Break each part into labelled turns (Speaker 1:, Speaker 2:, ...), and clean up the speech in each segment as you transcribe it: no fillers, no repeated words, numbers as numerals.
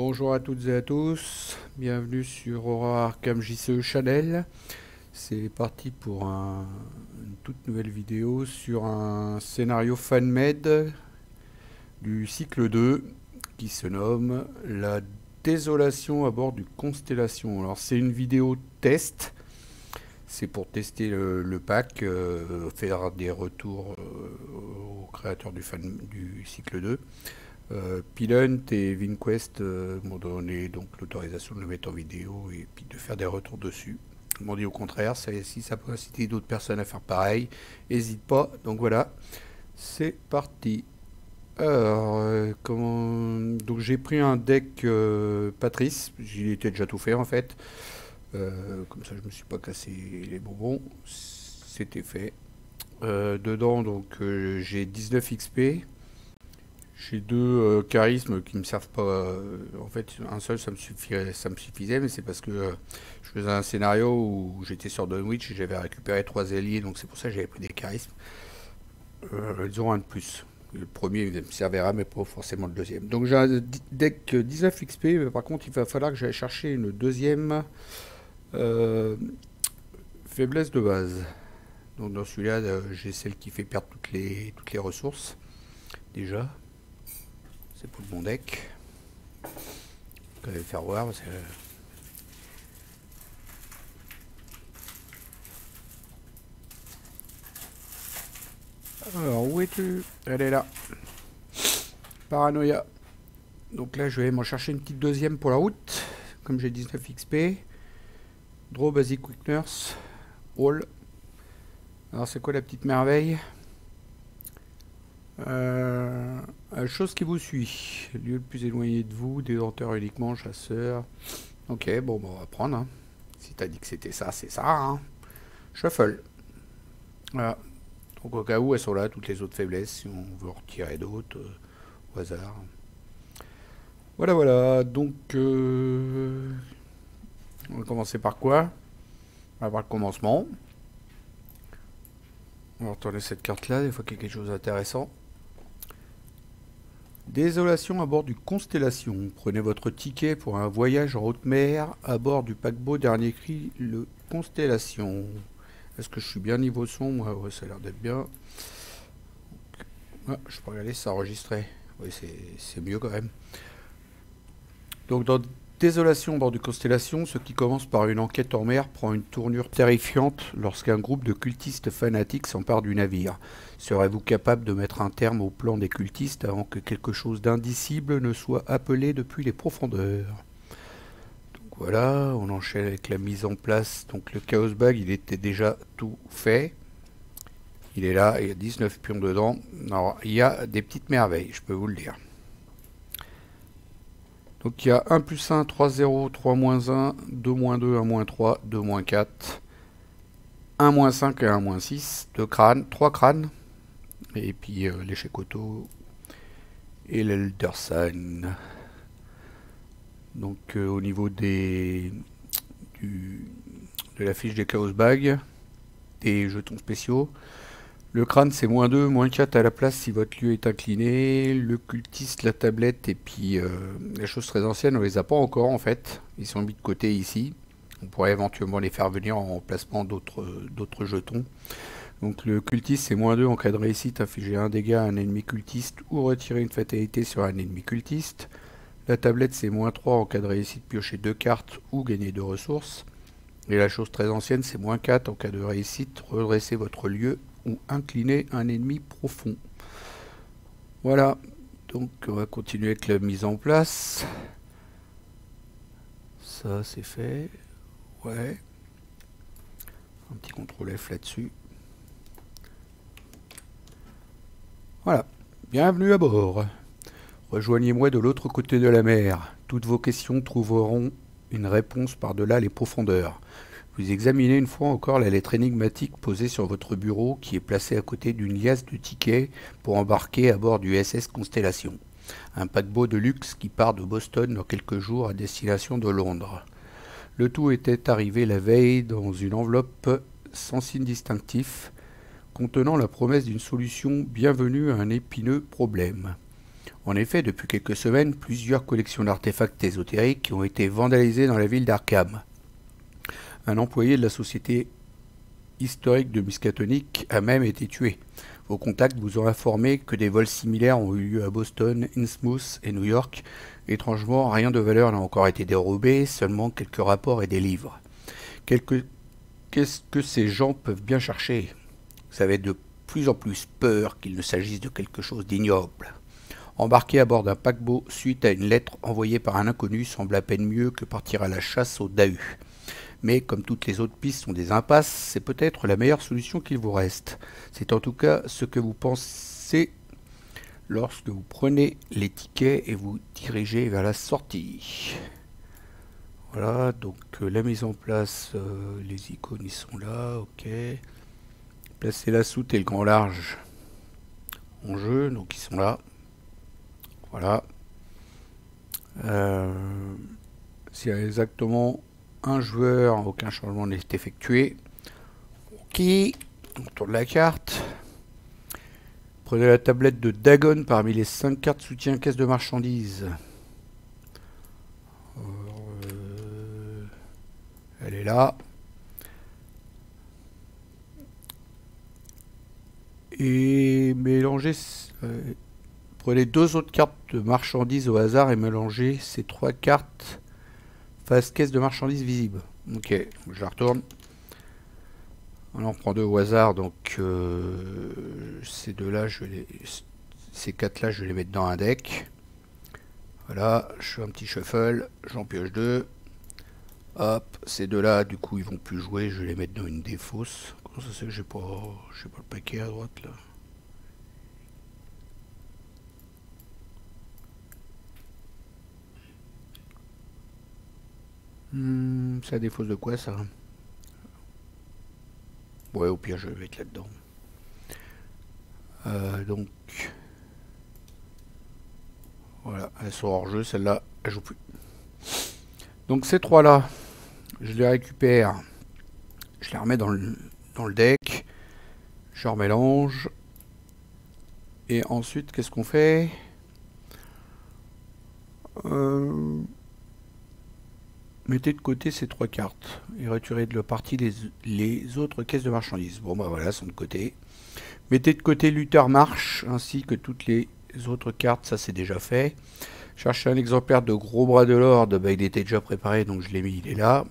Speaker 1: Bonjour à toutes et à tous, bienvenue sur Aura Arkham JCE Channel. C'est parti pour une toute nouvelle vidéo sur un scénario fan-made du cycle 2 qui se nomme La désolation à bord du Constellation. Alors c'est une vidéo test, c'est pour tester le pack, faire des retours aux créateurs du cycle 2. Pilunt et VinQuest m'ont donné donc l'autorisation de le mettre en vidéo et puis de faire des retours dessus. Ils m'ont dit au contraire, si ça peut inciter d'autres personnes à faire pareil, n'hésite pas. Donc voilà, c'est parti. Alors, donc j'ai pris un deck Patrice, j'y étais déjà tout fait en fait. Comme ça je me suis pas cassé les bonbons, c'était fait. Dedans donc j'ai 19 XP. J'ai deux charismes qui me servent pas. En fait, un seul ça me suffisait, mais c'est parce que je faisais un scénario où j'étais sur Dunwich et j'avais récupéré 3 alliés, donc c'est pour ça que j'avais pris des charismes. Ils auront un de plus. Le premier il me servira, mais pas forcément le deuxième. Donc j'ai un deck 19 XP, mais par contre il va falloir que j'aille chercher une deuxième faiblesse de base. Donc dans celui-là, j'ai celle qui fait perdre toutes les ressources, déjà. C'est pour le bon deck. Je vais le faire voir parce que... Alors, où es-tu? Elle est là. Paranoïa. Donc là, je vais m'en chercher une petite deuxième pour la route. Comme j'ai 19 XP. Draw Basic Quick Nurse. All. Alors, c'est quoi la petite merveille? Chose qui vous suit. Lieu le plus éloigné de vous. Détenteur uniquement. Chasseur. Ok, bon, on va prendre. Hein. Si t'as dit que c'était ça, c'est ça. Hein. Shuffle. Voilà. Donc au cas où elles sont là, toutes les autres faiblesses, si on veut en retirer d'autres, au hasard. Voilà, voilà. Donc on va commencer par quoi? On va voir le commencement. On va retourner cette carte-là, des fois qu'il y a quelque chose d'intéressant. Désolation à bord du Constellation. Prenez votre ticket pour un voyage en haute mer à bord du paquebot dernier cri, le Constellation. Est-ce que je suis bien niveau son? Ouais, ça a l'air d'être bien. Ah, je peux regarder si ça enregistrait. Oui, c'est mieux quand même. Donc dans Désolation à bord du Constellation, ce qui commence par une enquête en mer prend une tournure terrifiante lorsqu'un groupe de cultistes fanatiques s'empare du navire. Serez-vous capable de mettre un terme au plan des cultistes avant que quelque chose d'indicible ne soit appelé depuis les profondeurs? Donc voilà, on enchaîne avec la mise en place. Donc le Chaos Bag, il était déjà tout fait. Il est là, il y a 19 pions dedans. Alors, il y a des petites merveilles, je peux vous le dire. Donc il y a 1 plus 1, 3, 0, 3 moins 1, 2 moins 2, 1 moins 3, 2 moins 4, 1 moins 5 et 1 moins 6, 2 crânes, 3 crânes, et puis l'échec auto et l'Elder Sign. Donc au niveau de la fiche des Chaos Bag, des jetons spéciaux, le crâne c'est moins 2, moins 4 à la place si votre lieu est incliné. Le cultiste, la tablette et puis les choses très anciennes, on les a pas encore en fait. Ils sont mis de côté ici. On pourrait éventuellement les faire venir en remplacement d'autres jetons. Donc le cultiste c'est moins 2 en cas de réussite, infliger un dégât à un ennemi cultiste ou retirer une fatalité sur un ennemi cultiste. La tablette c'est moins 3 en cas de réussite, piocher 2 cartes ou gagner 2 ressources. Et la chose très ancienne c'est moins 4 en cas de réussite, redresser votre lieu ou incliner un ennemi profond. Voilà, donc on va continuer avec la mise en place. Ça c'est fait. Ouais. Un petit CTRL F là-dessus. Voilà. Bienvenue à bord. Rejoignez-moi de l'autre côté de la mer. Toutes vos questions trouveront une réponse par-delà les profondeurs. Vous examinez une fois encore la lettre énigmatique posée sur votre bureau qui est placée à côté d'une liasse de tickets pour embarquer à bord du SS Constellation, un paquebot de luxe qui part de Boston dans quelques jours à destination de Londres. Le tout était arrivé la veille dans une enveloppe sans signe distinctif, contenant la promesse d'une solution bienvenue à un épineux problème. En effet, depuis quelques semaines, plusieurs collections d'artefacts ésotériques ont été vandalisées dans la ville d'Arkham. Un employé de la société historique de Miskatonic a même été tué. Vos contacts vous ont informé que des vols similaires ont eu lieu à Boston, Innsmouth et New York. Étrangement, rien de valeur n'a encore été dérobé, seulement quelques rapports et des livres. Qu'est-ce que ces gens peuvent bien chercher? Vous avez de plus en plus peur qu'il ne s'agisse de quelque chose d'ignoble. Embarquer à bord d'un paquebot suite à une lettre envoyée par un inconnu semble à peine mieux que partir à la chasse au Dahu. Mais comme toutes les autres pistes sont des impasses, c'est peut-être la meilleure solution qu'il vous reste. C'est en tout cas ce que vous pensez lorsque vous prenez les tickets et vous dirigez vers la sortie. Voilà, donc la mise en place, les icônes ils sont là, ok. Placer la soute et le grand large en jeu, donc ils sont là. Voilà. S'il y a exactement un joueur, aucun changement n'est effectué. Ok, on tourne la carte. Prenez la tablette de Dagon parmi les 5 cartes soutien caisse de marchandises. Elle est là. Et mélangez... prenez 2 autres cartes de marchandises au hasard et mélangez ces 3 cartes face caisse de marchandises visible. Ok, je la retourne. Alors on prend 2 au hasard, donc ces 2-là, ces 4-là, je vais les mettre dans un deck. Voilà, je fais un petit shuffle, j'en pioche 2. Hop, ces 2-là, du coup, ils vont plus jouer, je vais les mettre dans une défausse. Comment ça c'est que j'ai pas le paquet à droite là? Ça défausse de quoi ça? Ouais, au pire, je vais mettre là-dedans. Donc, voilà, elles sont hors jeu, celle-là, elle joue plus. Donc ces 3-là, je les récupère, je les remets dans le deck, je remélange. Et ensuite, qu'est-ce qu'on fait? Mettez de côté ces 3 cartes et retirez de la partie les autres caisses de marchandises. Bon bah voilà, sont de côté. Mettez de côté Luther March ainsi que toutes les autres cartes, ça c'est déjà fait. Cherchez un exemplaire de Gros Bras de Lord, bah, il était déjà préparé donc je l'ai mis, il est là.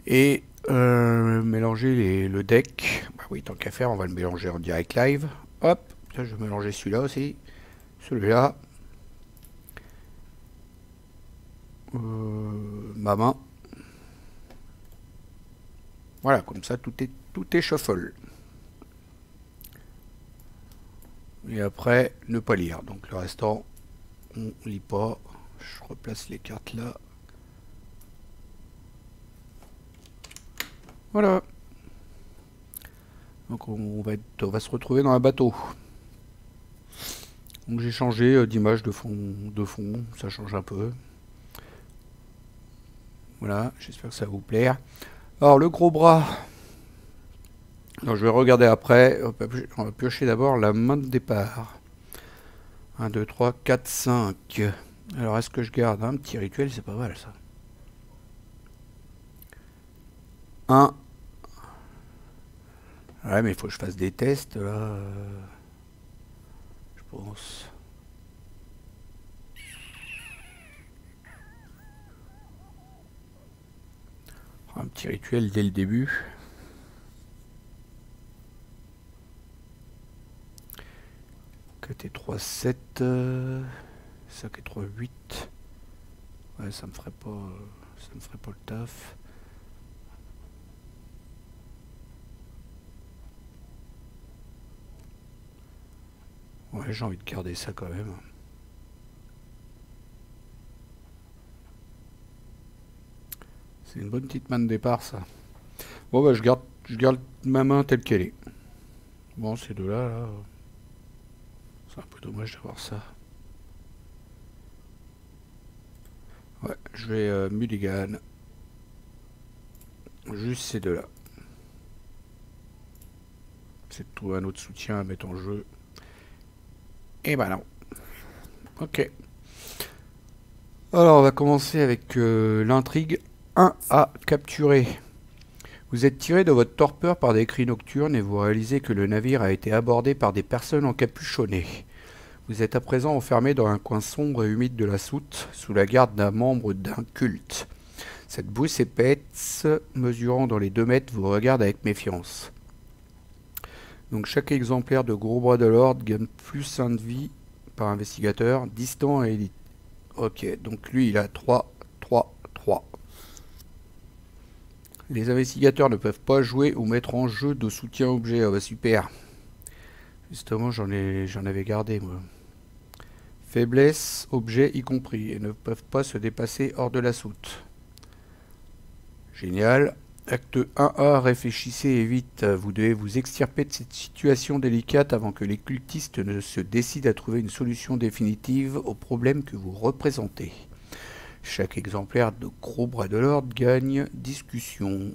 Speaker 1: Et mélangez le deck. Bah oui, tant qu'à faire, on va le mélanger en direct live. Hop, ça, je vais mélanger celui-là aussi. Celui-là. Ma main. Voilà, comme ça, tout est shuffle. Et après, ne pas lire. Donc le restant, on lit pas. Je replace les cartes là. Voilà. Donc on va se retrouver dans un bateau. Donc j'ai changé d'image de fond, ça change un peu. Voilà, j'espère que ça va vous plaire. Alors le gros bras. Alors, je vais regarder après. On va piocher d'abord la main de départ. 1, 2, 3, 4, 5. Alors est-ce que je garde un petit rituel? C'est pas mal ça. 1. Ouais, mais il faut que je fasse des tests là. Je pense. Un petit rituel dès le début. 4 et 3, 7. 5 et 3, 8. Ouais, ça me ferait pas le taf. Ouais, j'ai envie de garder ça quand même. C'est une bonne petite main de départ ça. Bon bah je garde ma main telle qu'elle est. Bon, ces deux-là, là, c'est un peu dommage d'avoir ça. Ouais, je vais mulligan. Juste ces deux-là. C'est de trouver un autre soutien à mettre en jeu. Et bah non. Ok. Alors on va commencer avec l'intrigue 1 à capturer. Vous êtes tiré de votre torpeur par des cris nocturnes et vous réalisez que le navire a été abordé par des personnes encapuchonnées. Vous êtes à présent enfermé dans un coin sombre et humide de la soute, sous la garde d'un membre d'un culte. Cette bousse épaisse, mesurant dans les 2 mètres, vous regarde avec méfiance. Donc chaque exemplaire de Gros Bras de l'Ordre gagne plus 1 de vie par investigateur, distant et élite. Ok, donc lui il a 3, 3, 3. Les investigateurs ne peuvent pas jouer ou mettre en jeu de soutien objet. Ah bah super. Justement j'en avais gardé moi. Faiblesse, objet y compris, et ne peuvent pas se dépasser hors de la soute. Génial. Acte 1A, réfléchissez et vite. Vous devez vous extirper de cette situation délicate avant que les cultistes ne se décident à trouver une solution définitive au problème que vous représentez. Chaque exemplaire de Gros Bras de l'Ordre gagne discussion.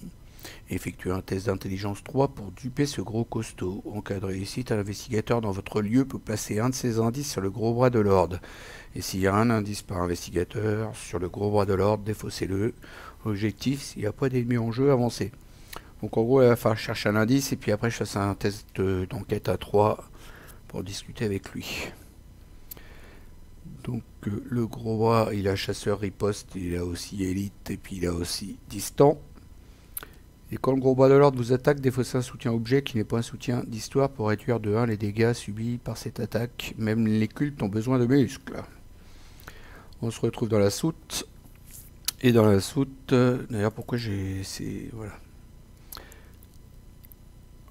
Speaker 1: Effectuez un test d'intelligence 3 pour duper ce gros costaud. En cas de réussite, un investigateur dans votre lieu peut placer un de ses indices sur le Gros Bras de l'Ordre. Et s'il y a un indice par investigateur sur le Gros Bras de l'Ordre, défaussez-le. Objectif, s'il n'y a pas d'ennemis en jeu, avancez. Donc en gros, il va falloir chercher un indice et puis après je fasse un test d'enquête à 3 pour discuter avec lui. Donc le Gros Bras, il a chasseur riposte, il a aussi élite et puis il a aussi distant. Et quand le Gros Bras de l'Ordre vous attaque, défaussez un soutien objet qui n'est pas un soutien d'histoire pour réduire de 1 les dégâts subis par cette attaque. Même les cultes ont besoin de muscles. On se retrouve dans la soute. Et dans la soute, d'ailleurs pourquoi j'ai... Voilà.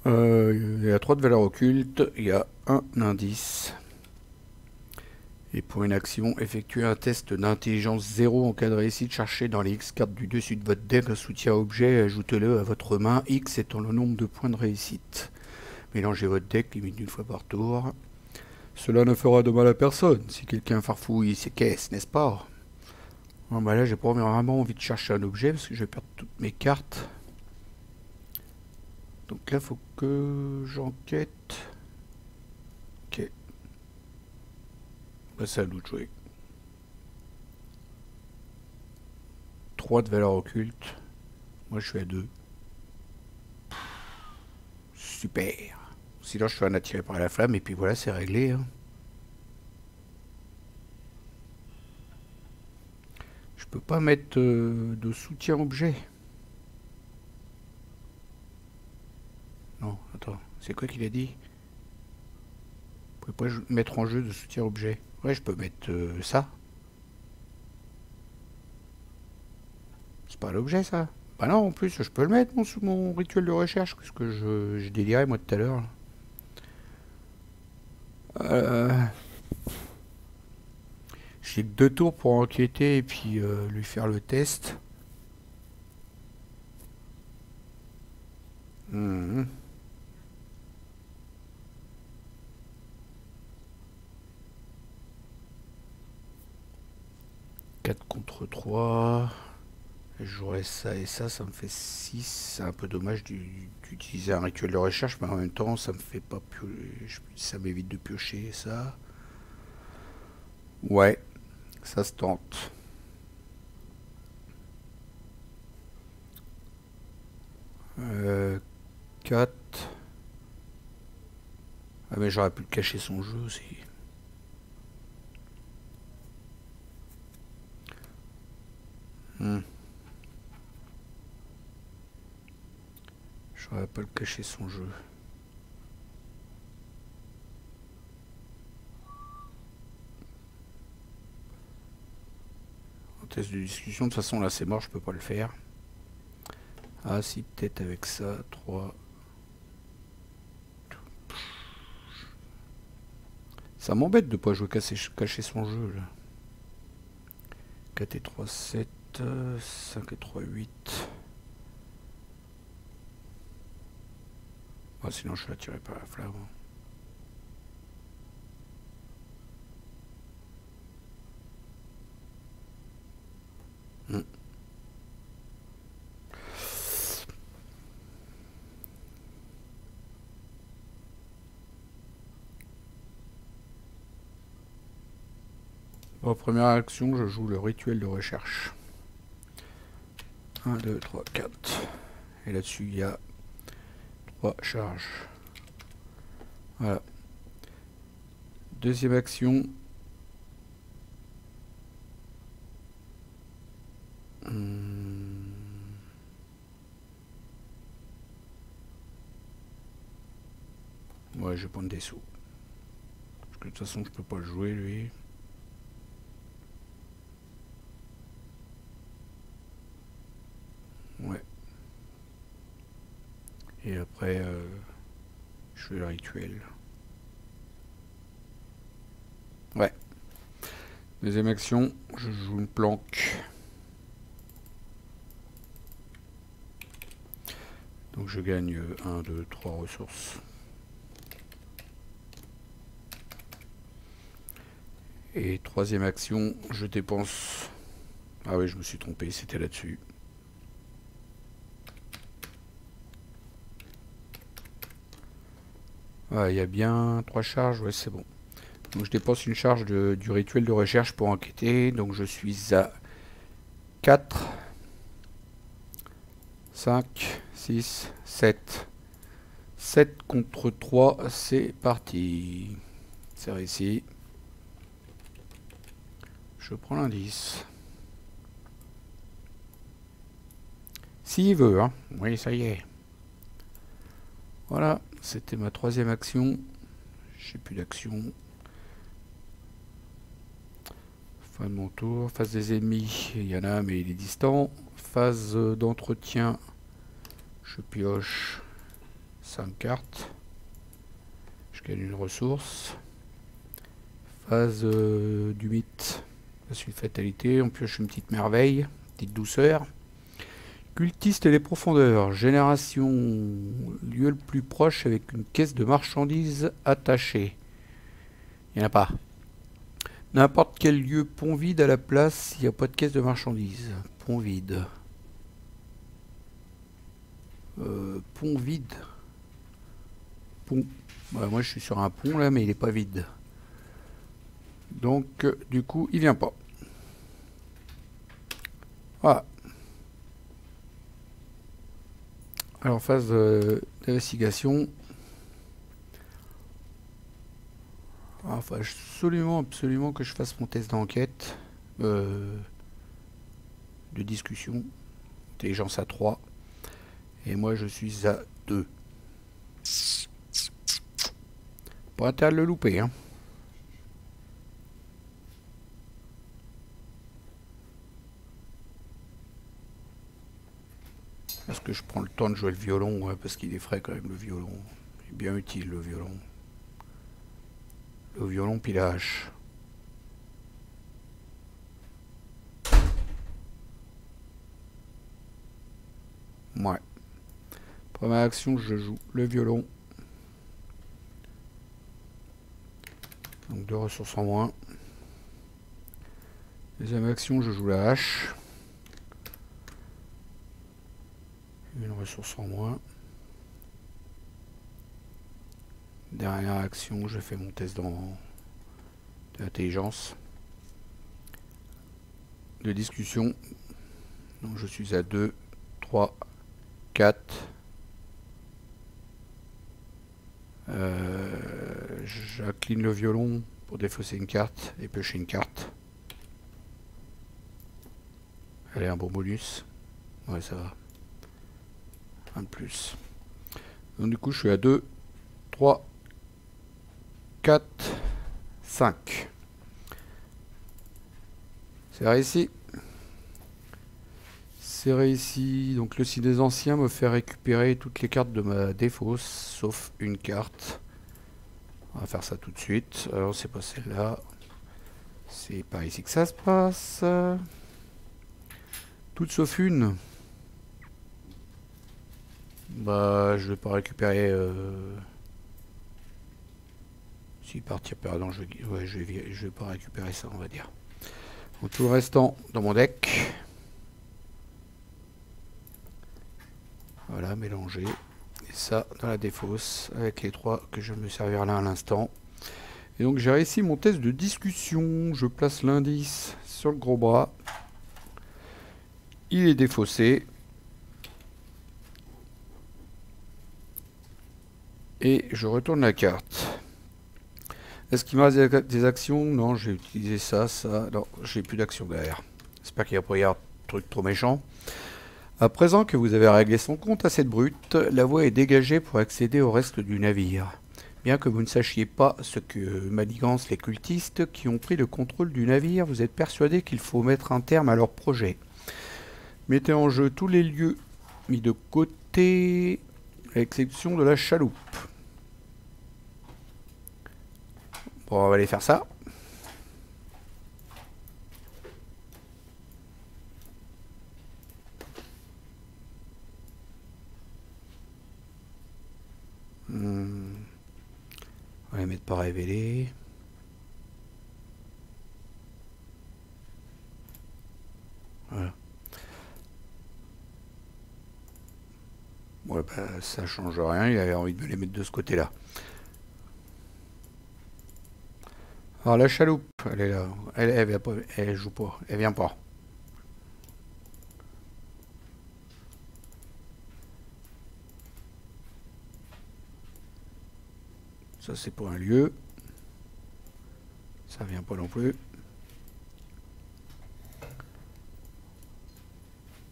Speaker 1: Il y a 3 de valeur occulte, il y a un indice. Et pour une action, effectuez un test d'intelligence 0 en cas de réussite. Cherchez dans les X cartes du dessus de votre deck un soutien objet et ajoutez-le à votre main, X étant le nombre de points de réussite. Mélangez votre deck, limite d'une fois par tour. Cela ne fera de mal à personne si quelqu'un farfouille ses caisses, n'est-ce pas? Bon, bah là j'ai pas vraiment envie de chercher un objet parce que je vais perdre toutes mes cartes. Donc là faut que j'enquête. Ok. Bah c'est à nous de jouer. 3 de valeur occulte. Moi je suis à 2. Super. Sinon je suis un attiré par la flamme et puis voilà c'est réglé. Hein. Je peux pas mettre de soutien objet. Non, attends, c'est quoi qu'il a dit? Vous pouvez pas mettre en jeu de soutien objet. Ouais, je peux mettre ça. C'est pas l'objet ça. Bah non, en plus, je peux le mettre mon rituel de recherche. Qu'est-ce que je délirais moi tout à l'heure. J'ai que 2 tours pour enquêter et puis lui faire le test. Mmh. 4 contre 3. J'aurais ça et ça me fait 6. C'est un peu dommage d'utiliser un rituel de recherche, mais en même temps, ça me fait pas piocher. Ça m'évite de piocher ça. Ouais, ça se tente. 4. Ah mais j'aurais pu le cacher son jeu aussi. J'aurais pas le cacher son jeu. En test de discussion, de toute façon là c'est mort, je peux pas le faire. Ah si, peut-être avec ça, 3. Ça m'embête de pas jouer cacher son jeu là. 4 et 3, 7. 5 et 3, 8. Ah, sinon je suis attiré par la flamme. En première action, je joue le rituel de recherche. 1, 2, 3, 4. Et là-dessus, il y a 3 charges. Voilà. Deuxième action. Ouais, je vais prendre des sous. Parce que de toute façon, je peux pas le jouer, lui. Ouais. Et après, je fais le rituel. Ouais. Deuxième action, je joue une planque. Donc je gagne 1, 2, 3 ressources. Et troisième action, je dépense... Ah oui, je me suis trompé, c'était là-dessus. Ah, il y a bien 3 charges, ouais c'est bon. Donc je dépense une charge du rituel de recherche pour enquêter. Donc je suis à 4, 5, 6, 7. 7 contre 3, c'est parti. C'est réussi. Je prends l'indice. S'il veut, hein. Oui, ça y est. Voilà, c'était ma troisième action. J'ai plus d'action. Fin de mon tour. Phase des ennemis, il y en a, mais il est distant. Phase d'entretien, je pioche 5 cartes. Je gagne une ressource. Phase du mythe, c'est une fatalité. On pioche une petite merveille, petite douceur. Cultiste et les profondeurs. Génération, lieu le plus proche avec une caisse de marchandises attachée. Il n'y en a pas. N'importe quel lieu, pont vide à la place, il n'y a pas de caisse de marchandises. Pont vide. Pont vide. Pont. Ouais, moi je suis sur un pont là, mais il n'est pas vide. Donc du coup, il vient pas. Voilà. Alors phase d'investigation. Enfin, absolument que je fasse mon test d'enquête. De discussion. Intelligence à 3. Et moi je suis à 2. Pas intérêt de le louper, hein. Est-ce que je prends le temps de jouer le violon, ouais, parce qu'il est frais quand même le violon. Il est bien utile le violon. Le violon puis la hache. Ouais. Première action, je joue le violon. Donc 2 ressources en moins. Deuxième action, je joue la hache. Une ressource en moins. Dernière action, je fais mon test d'intelligence. De discussion. Donc je suis à 2, 3, 4. J'incline le violon pour défausser une carte et piocher une carte. Allez, un bon bonus. Ouais, ça va. Un de plus. Donc du coup, je suis à 2, 3, 4, 5. C'est réussi. C'est réussi. Donc le site des anciens me fait récupérer toutes les cartes de ma défausse, sauf une carte. On va faire ça tout de suite. Alors c'est pas celle-là. C'est par ici que ça se passe. Toutes sauf une. Bah je vais pas récupérer... Si partir perdant, je vais pas récupérer ça, on va dire. Donc, tout le restant dans mon deck. Voilà, mélanger. Et ça dans la défausse avec les 3 que je vais me servir là à l'instant. Et donc j'ai réussi mon test de discussion. Je place l'indice sur le gros bras. Il est défaussé. Et je retourne la carte. Est-ce qu'il me reste des actions? Non, j'ai utilisé ça, ça. Non, j'ai plus d'actions derrière. J'espère qu'il n'y a pas un truc trop méchant. À présent que vous avez réglé son compte à cette brute, la voie est dégagée pour accéder au reste du navire. Bien que vous ne sachiez pas ce que manigancent les cultistes qui ont pris le contrôle du navire, vous êtes persuadé qu'il faut mettre un terme à leur projet. Mettez en jeu tous les lieux mis de côté, à l'exception de la chaloupe. Bon, on va aller faire ça. On va les mettre pas révélés. Voilà. Ouais, bah, ça change rien, il avait envie de me les mettre de ce côté-là. Alors la chaloupe, elle est là. Elle vient pas, elle joue pas, elle vient pas. Ça c'est pour un lieu. Ça vient pas non plus.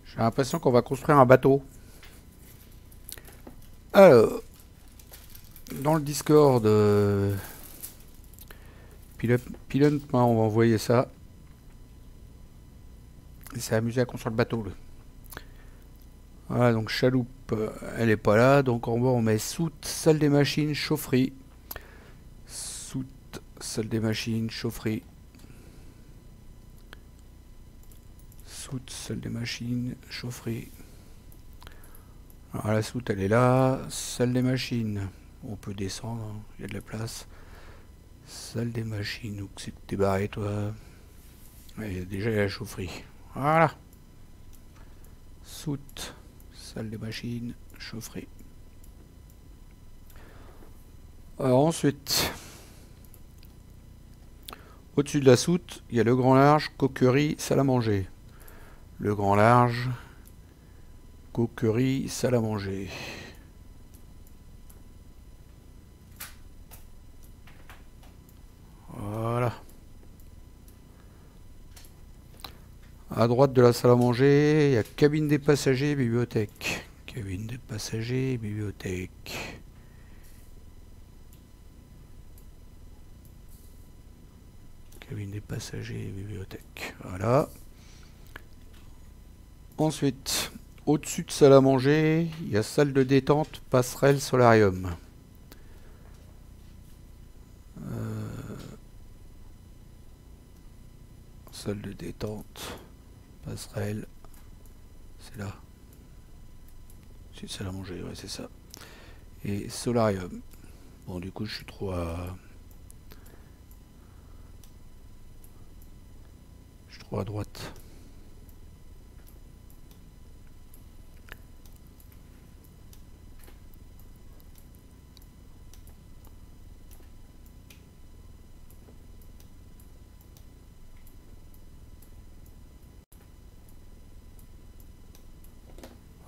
Speaker 1: J'ai l'impression qu'on va construire un bateau. Alors, dans le Discord, Pilon, on va envoyer ça. Il s'est amusé à construire le bateau. Là. Voilà, donc chaloupe, elle est pas là. Donc en bas, on met soute, salle des machines, chaufferie. Soute, salle des machines, chaufferie. Soute, salle des machines, chaufferie. Alors la soute, elle est là. Salle des machines. On peut descendre, hein, il y a de la place. Salle des machines. Où c'est que t'es barré, toi? Il y a déjà la chaufferie. Voilà. Soute, salle des machines, chaufferie. Alors ensuite, au-dessus de la soute, il y a le grand large, coquerie, salle à manger. Le grand large, coquerie, salle à manger. Voilà. À droite de la salle à manger, il y a cabine des passagers, bibliothèque. Cabine des passagers, bibliothèque. Cabine des passagers, bibliothèque. Voilà. Ensuite, au-dessus de salle à manger, il y a salle de détente, passerelle, solarium. Salle de détente, passerelle, c'est là. C'est salle à manger, ouais, c'est ça. Et solarium. Bon, du coup, je suis trop à... Je suis trop à droite.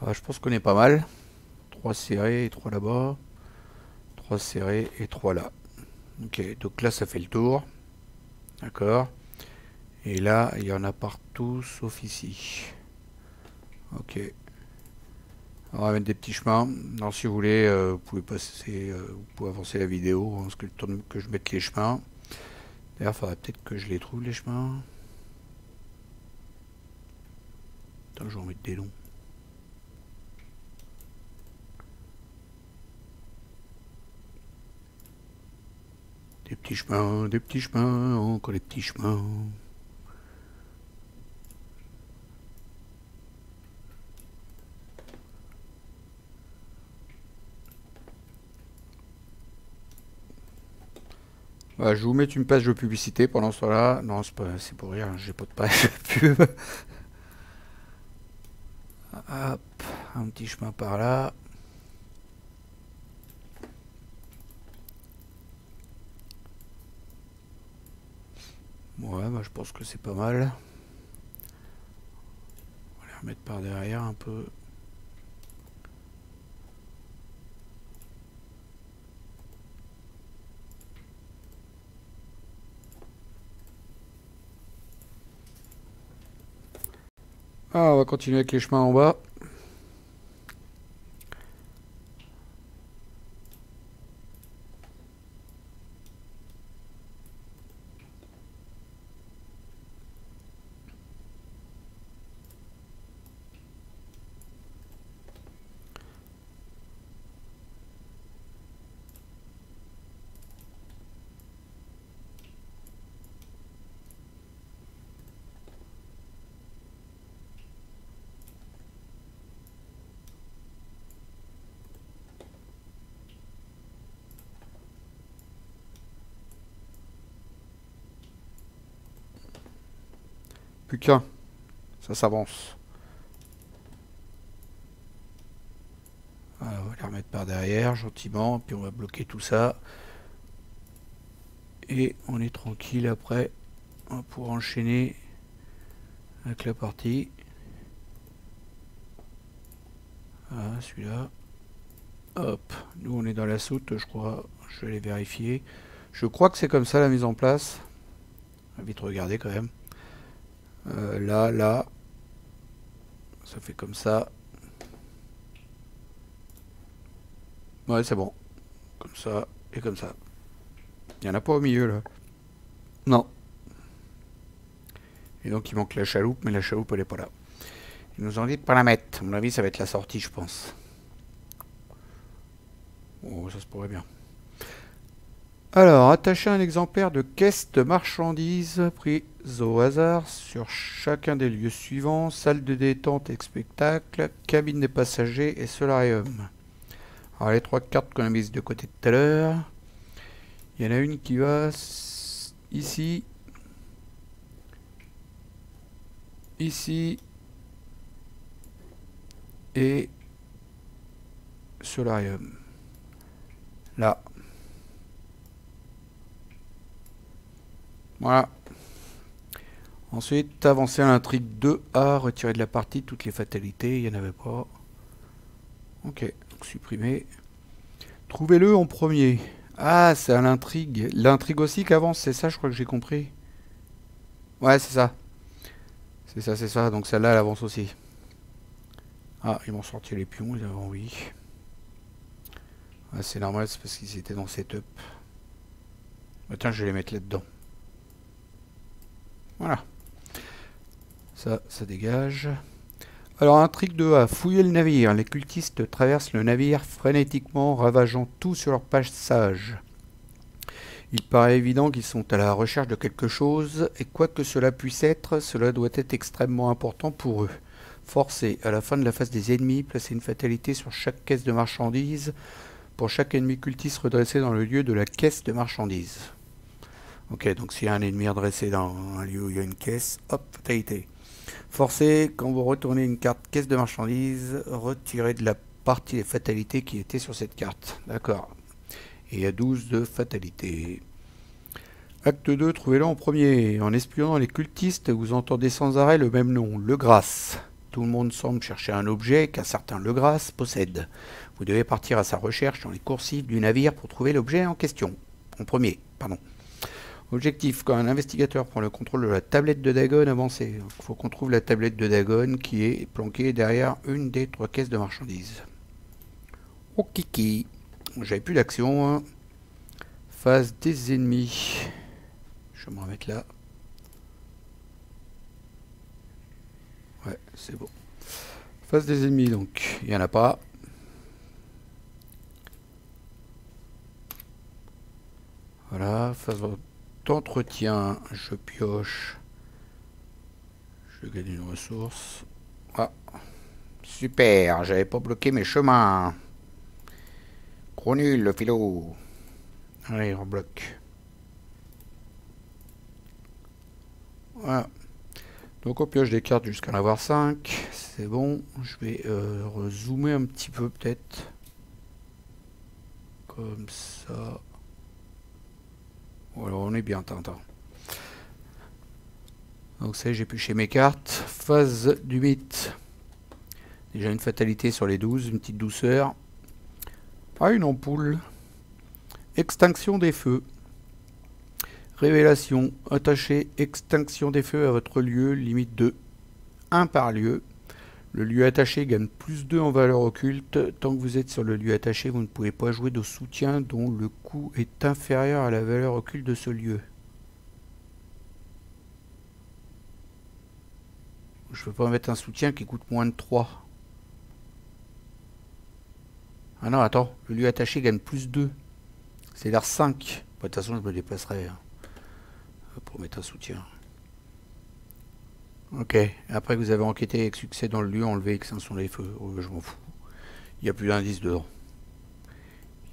Speaker 1: Ah, je pense qu'on est pas mal. 3 serrés et 3 là-bas. 3 serrés et 3 là. Ok, donc là ça fait le tour. D'accord. Et là, il y en a partout sauf ici. Ok. On va mettre des petits chemins. Non, si vous voulez, vous pouvez passer, vous pouvez avancer la vidéo, hein, parce que le temps que je mette les chemins. D'ailleurs, il faudrait peut-être que je les trouve les chemins. Attends, je vais en mettre des longs. Des petits chemins, encore des petits chemins. Voilà, je vais vous mettre une page de publicité pendant ce temps-là. Non, c'est pour rire, j'ai pas de page de pub. Hop, un petit chemin par là. Ouais, bah, je pense que c'est pas mal. On va les remettre par derrière un peu. Ah, on va continuer avec les chemins en bas. Plus qu'un, ça s'avance. Voilà, on va les remettre par derrière gentiment, puis on va bloquer tout ça. Et on est tranquille après pour enchaîner avec la partie. Voilà, celui-là. Hop, nous on est dans la soute, je crois. Je vais aller vérifier. Je crois que c'est comme ça la mise en place. On va vite regarder quand même. Là, ça fait comme ça. Ouais, c'est bon. Comme ça et comme ça. Il n'y en a pas au milieu là. Non. Et donc il manque la chaloupe, mais la chaloupe elle est pas là. Ils nous ont dit de pas la mettre. À mon avis, ça va être la sortie, je pense. Oh, ça se pourrait bien. Alors, attacher un exemplaire de caisse de marchandises prise au hasard sur chacun des lieux suivants: salle de détente et spectacle, cabine des passagers et solarium. Alors, les trois cartes qu'on a mises de côté tout à l'heure, il y en a une qui va ici, ici et solarium. Là. Voilà. Ensuite, avancer à l'intrigue 2A, retirer de la partie toutes les fatalités, il n'y en avait pas. Ok, donc supprimer. Trouvez-le en premier. Ah, c'est à l'intrigue. L'intrigue aussi qu'avance, c'est ça, je crois que j'ai compris. Ouais, c'est ça. C'est ça, c'est ça. Donc celle-là, elle avance aussi. Ah, ils m'ont sorti les pions, ils avaient oui. Ah, c'est normal, c'est parce qu'ils étaient dans setup. Attends, je vais les mettre là-dedans. Voilà. Ça dégage. Alors, intrigue 2A, fouiller le navire. Les cultistes traversent le navire frénétiquement, ravageant tout sur leur passage. Il paraît évident qu'ils sont à la recherche de quelque chose, et quoi que cela puisse être, cela doit être extrêmement important pour eux. Forcez, à la fin de la phase des ennemis, placez une fatalité sur chaque caisse de marchandises, pour chaque ennemi cultiste redressé dans le lieu de la caisse de marchandises. Ok, donc s'il y a un ennemi redressé dans un lieu où il y a une caisse, hop, fatalité. Forcez, quand vous retournez une carte caisse de marchandises, retirez de la partie des fatalités qui étaient sur cette carte. D'accord. Et il y a 12 de fatalité. Acte 2, trouvez-le en premier. En espionnant les cultistes, vous entendez sans arrêt le même nom, Legrasse. Tout le monde semble chercher un objet qu'un certain Legrasse possède. Vous devez partir à sa recherche dans les coursives du navire pour trouver l'objet en question. En premier, pardon. Objectif, quand un investigateur prend le contrôle de la tablette de Dagon, avancez. Il faut qu'on trouve la tablette de Dagon qui est planquée derrière une des 3 caisses de marchandises. Ok, j'avais plus d'action. Hein. Phase des ennemis. Je vais me remettre là. Ouais, c'est bon. Phase des ennemis, donc. Il n'y en a pas. Voilà, phase d'entretien. Je pioche. Je gagne une ressource. Ah. Super, j'avais pas bloqué mes chemins. Gros nul, le philo. Allez, on bloque. Voilà. Donc on pioche des cartes jusqu'à en avoir 5. C'est bon. Je vais rezoomer un petit peu peut-être. Comme ça. Voilà, on est bien, Tintin. Donc ça, j'ai pioché mes cartes. Phase du mythe. Déjà une fatalité sur les 12, une petite douceur. Ah, une ampoule. Extinction des feux. Révélation. Attachez extinction des feux à votre lieu, limite de 1 par lieu. Le lieu attaché gagne plus 2 en valeur occulte. Tant que vous êtes sur le lieu attaché, vous ne pouvez pas jouer de soutien dont le coût est inférieur à la valeur occulte de ce lieu. Je ne peux pas mettre un soutien qui coûte moins de 3. Ah non, attends, le lieu attaché gagne plus 2. C'est-à-dire 5. De toute façon, je me déplacerai pour mettre un soutien. Ok, après que vous avez enquêté avec succès dans le lieu, enlevez extinction des feux. Oh, je m'en fous. Il n'y a plus d'indice dedans.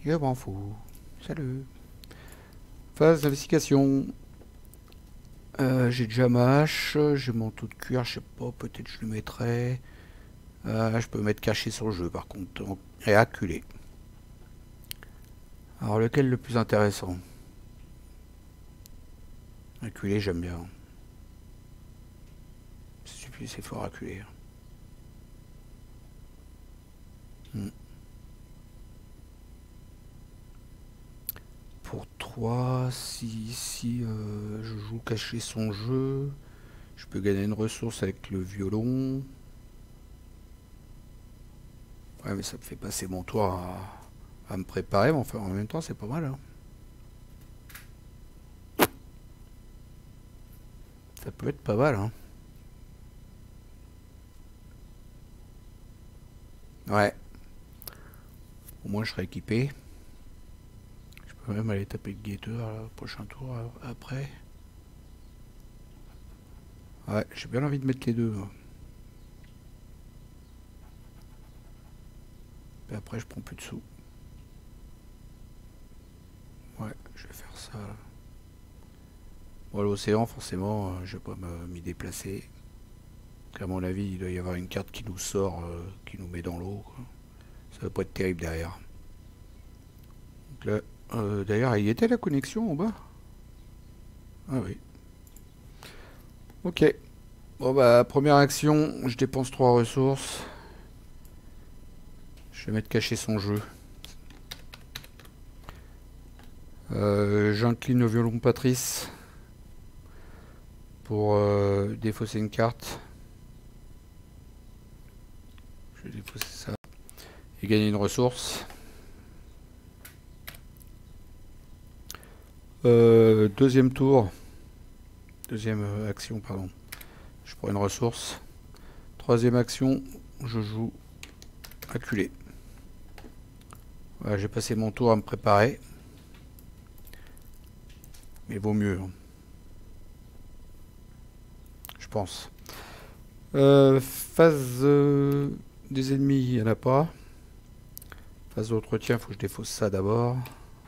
Speaker 1: Je m'en fous. Salut. Phase d'investigation. J'ai déjà ma hache, j'ai mon manteau de cuir, je sais pas, peut-être je le mettrai. Je peux mettre caché sur le jeu par contre, et acculé. Alors lequel le plus intéressant? Acculé, j'aime bien. C'est fort acculé. Pour 3, si je joue caché son jeu, je peux gagner une ressource avec le violon. Ouais, mais ça me fait passer mon tour à me préparer, mais enfin en même temps c'est pas mal. Hein. Ça peut être pas mal. Hein. Ouais. Au moins je serai équipé. Je peux même aller taper le guetteur le prochain tour après. Ouais, j'ai bien envie de mettre les deux. Et après je prends plus de sous. Ouais, je vais faire ça. Bon, l'océan, forcément, je vais pas m'y déplacer. À mon avis, il doit y avoir une carte qui nous sort, qui nous met dans l'eau. Ça va pas être terrible derrière. Donc là, d'ailleurs, il y était la connexion en bas? Ah oui. Ok. Bon bah, première action, je dépense 3 ressources. Je vais mettre cacher son jeu. J'incline le violon Patrice pour défausser une carte. Je vais défausser ça. Et gagner une ressource. Deuxième tour. Deuxième action, pardon. Je prends une ressource. Troisième action, je joue acculé. Voilà, j'ai passé mon tour à me préparer. Mais vaut mieux. Hein. Je pense. Phase des ennemis, il n'y en a pas. Phase d'entretien, il faut que je défausse ça d'abord.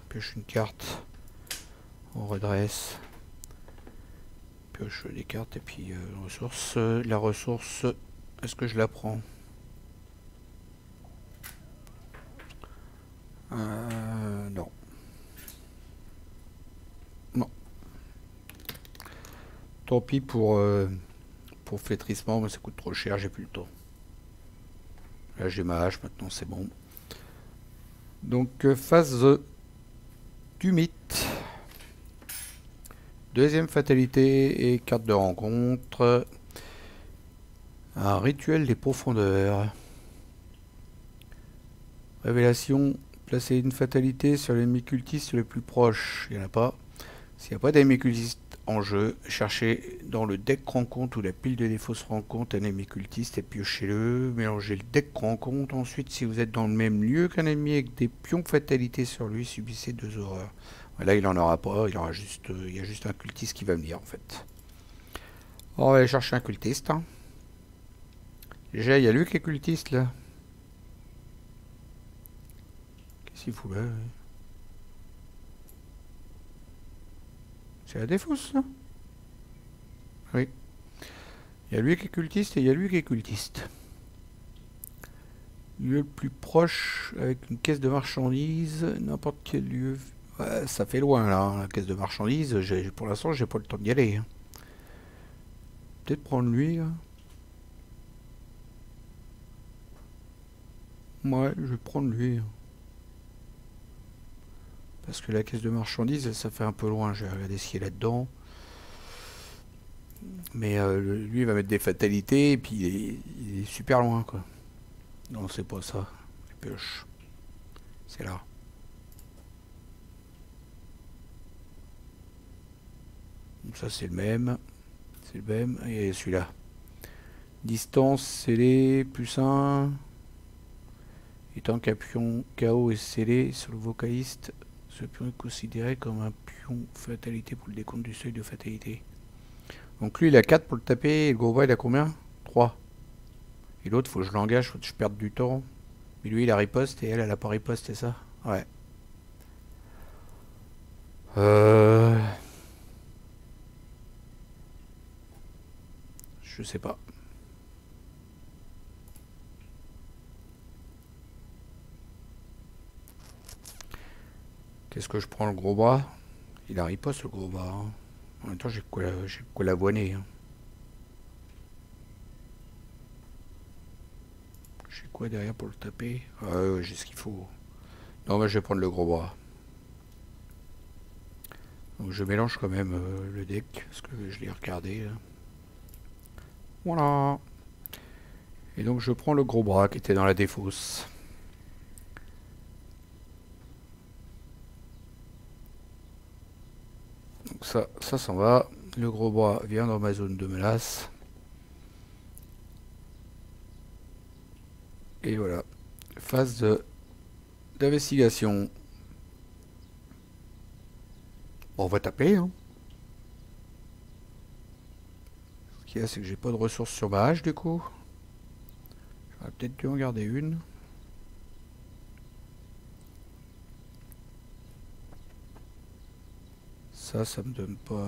Speaker 1: Pioche une carte. On redresse. Pioche des cartes et puis ressource. La ressource, est-ce que je la prends? Non. Non. Tant pis pour flétrissement, mais ça coûte trop cher, j'ai plus le temps. Là j'ai ma hache, maintenant c'est bon. Donc phase du mythe. Deuxième fatalité et carte de rencontre. Un rituel des profondeurs. Révélation. Placez une fatalité sur l'ennemi cultiste le plus proche. Il n'y en a pas. S'il n'y a pas d'ennemi cultiste en jeu, cherchez dans le deck rencontre ou la pile de défausse rencontre un ennemi cultiste et piochez-le. Mélangez le deck rencontre. Ensuite, si vous êtes dans le même lieu qu'un ennemi avec des pions fatalité sur lui, subissez 2 horreurs. Là, il n'en aura pas. Il y a juste un cultiste qui va venir en fait. On va aller chercher un cultiste. Hein. Déjà, il y a lui qui est cultiste là. Qu'est-ce qu'il fout là? C'est la défausse, ça? Oui. Il y a lui qui est cultiste et il y a lui qui est cultiste. Lieu le plus proche avec une caisse de marchandises, n'importe quel lieu. Ouais, ça fait loin là, hein, la caisse de marchandises. Pour l'instant, j'ai pas le temps d'y aller. Hein. peut-être prendre lui, là. Ouais, je vais prendre lui. Parce que la caisse de marchandises, ça fait un peu loin. Je vais regarder ce qu'il y a là-dedans. Mais lui, il va mettre des fatalités, et puis il est super loin, quoi. Non, c'est pas ça. Les pioches. C'est là. Ça, c'est le même. C'est le même. Et celui-là. Distance scellée, plus 1. Étant qu'un pion KO est scellé sur le vocaliste, ce pion est considéré comme un pion fatalité pour le décompte du seuil de fatalité. Donc lui, il a 4 pour le taper, et le gros bras, il a combien? 3. Et l'autre, faut que je l'engage, faut que je perde du temps. Mais lui, il a riposte, et elle a pas riposte, c'est ça? Ouais. Je sais pas. Qu'est-ce que je prends, le gros bras? Il a riposte, le gros bras. Hein. En même temps, j'ai quoi l'avoiner. Hein. J'ai quoi derrière pour le taper? Ouais, j'ai ce qu'il faut. Non, mais je vais prendre le gros bras. Donc je mélange quand même le deck, parce que je l'ai regardé. Là. Voilà. Et donc je prends le gros bras qui était dans la défausse. Donc ça s'en va. Le gros bras vient dans ma zone de menace. Et voilà. Phase d'investigation. Bon, on va taper. Hein. Ce qu'il y a, c'est que j'ai pas de ressources sur ma hache du coup. J'aurais peut-être dû en garder une. Ça me donne pas...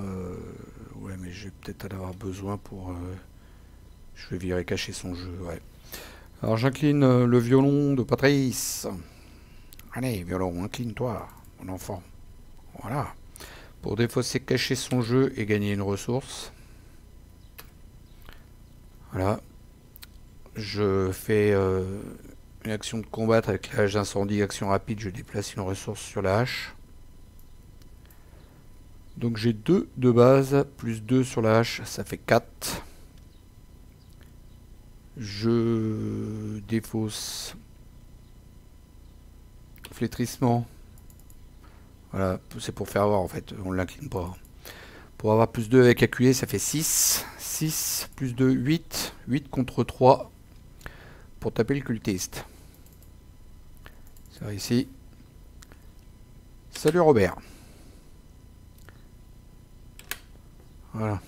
Speaker 1: Ouais, mais je vais peut-être en avoir besoin pour... Je vais virer cacher son jeu, ouais. Alors j'incline le violon de Patrice. Allez, violon, incline-toi, mon enfant. Voilà. Pour défausser cacher son jeu et gagner une ressource. Voilà. Je fais une action de combattre avec la hache d'incendie, action rapide, je déplace une ressource sur la hache. Donc j'ai 2 de base, plus 2 sur la hache, ça fait 4. Je défausse flétrissement. Voilà, c'est pour faire avoir en fait, on ne l'incline pas. Pour avoir plus 2 avec acculé, ça fait 6. 6 plus 2, 8. 8 contre 3 pour taper le cultiste. C'est ici. Salut Robert. Voilà.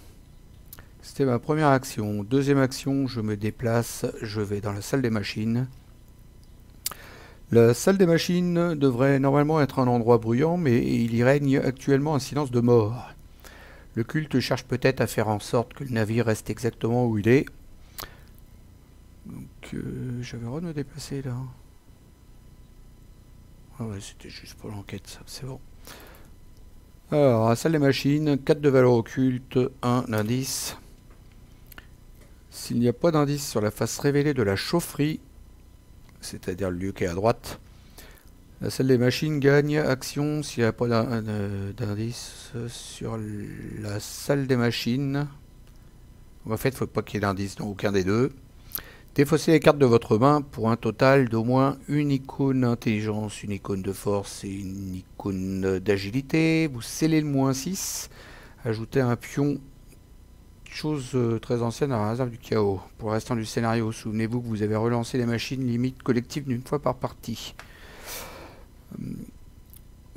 Speaker 1: C'était ma première action. Deuxième action, je me déplace, je vais dans la salle des machines. La salle des machines devrait normalement être un endroit bruyant, mais il y règne actuellement un silence de mort. Le culte cherche peut-être à faire en sorte que le navire reste exactement où il est. Donc, j'avais le droit de me déplacer là. Ah ouais, c'était juste pour l'enquête, ça, c'est bon. Alors, la salle des machines, 4 de valeur occulte, 1 indice. S'il n'y a pas d'indice sur la face révélée de la chaufferie, c'est-à-dire le lieu qui est à droite, la salle des machines gagne action s'il n'y a pas d'indice sur la salle des machines. En fait, il ne faut pas qu'il y ait d'indice dans aucun des deux. Défaussez les cartes de votre main pour un total d'au moins une icône intelligence, une icône de force et une icône d'agilité. Vous scellez le moins 6. Ajoutez un pion, chose très ancienne à la réserve du chaos. Pour le restant du scénario, souvenez-vous que vous avez relancé les machines limite collective d'une fois par partie.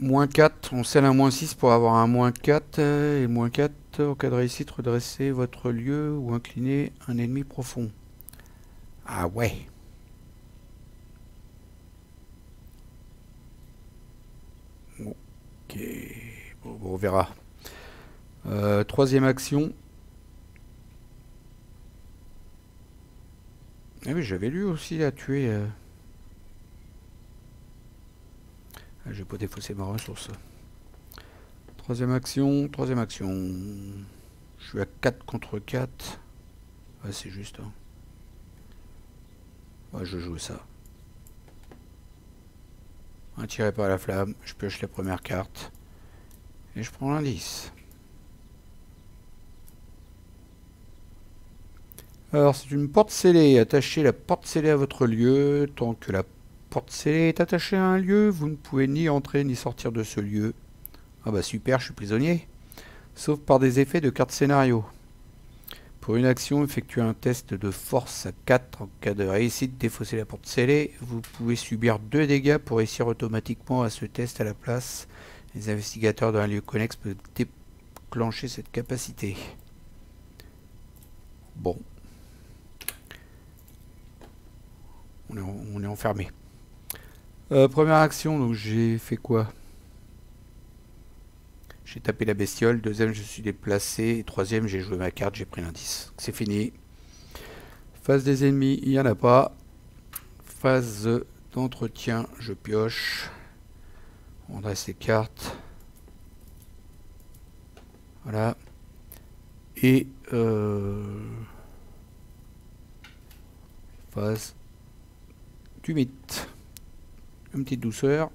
Speaker 1: Moins 4, on scelle un moins 6 pour avoir un moins 4. Et moins 4, en cas de réussite, redressez votre lieu ou inclinez un ennemi profond. Ah ouais. Ok. Bon, on verra. Troisième action. Ah oui, j'avais lu aussi à tuer. Ah, je vais pas défausser ma ressource. Troisième action, troisième action. Je suis à 4 contre 4. Ouais, c'est juste. Hein. Ouais, je joue ça. Attiré par la flamme, je pioche la première carte. Et je prends l'indice. Alors, c'est une porte scellée. Attachez la porte scellée à votre lieu. Tant que la porte scellée est attachée à un lieu, vous ne pouvez ni entrer ni sortir de ce lieu. Ah bah super, je suis prisonnier. Sauf par des effets de carte scénario. Pour une action, effectuez un test de force à 4. En cas de réussite, défaussez la porte scellée. Vous pouvez subir 2 dégâts pour réussir automatiquement à ce test à la place. Les investigateurs d'un lieu connexe peuvent déclencher cette capacité. Bon. On est enfermé. Première action, donc j'ai fait quoi? J'ai tapé la bestiole. Deuxième, je suis déplacé. Et troisième, j'ai joué ma carte, j'ai pris l'indice. C'est fini. Phase des ennemis, il n'y en a pas. Phase d'entretien, je pioche. On dresse les cartes. Voilà. Et phase du mythe. Une petite douceur.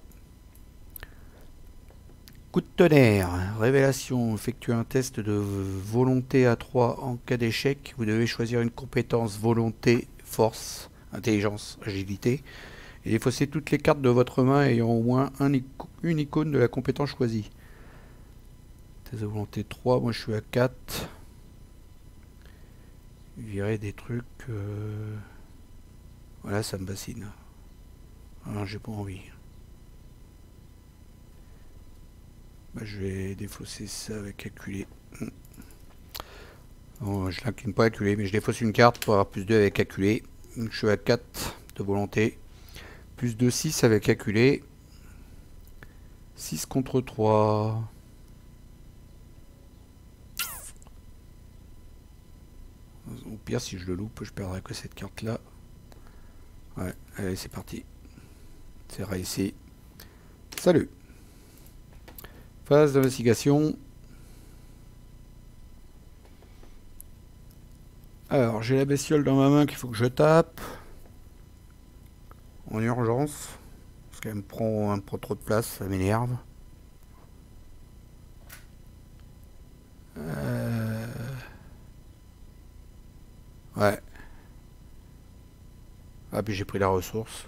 Speaker 1: Coup de tonnerre. Révélation. Effectuez un test de volonté à 3 en cas d'échec. Vous devez choisir une compétence volonté, force, intelligence, agilité. Et défausser toutes les cartes de votre main ayant au moins une icône de la compétence choisie. Test de volonté 3. Moi je suis à 4. Virer des trucs. Voilà, ça me bassine. Ah, j'ai pas envie. Bah, je vais défausser ça avec calculer. Bon, je l'incline pas à calculer, mais je défausse une carte pour avoir plus 2 avec calculer. Donc je suis à 4 de volonté. Plus 2, 6 avec calculer. 6 contre 3. Au pire, si je le loupe, je perdrai que cette carte-là. Ouais, allez, c'est parti. C'est réussi. Salut. Phase d'investigation. Alors, j'ai la bestiole dans ma main qu'il faut que je tape. En urgence. Parce qu'elle me prend trop de place, ça m'énerve. Ouais. Ah, puis j'ai pris la ressource.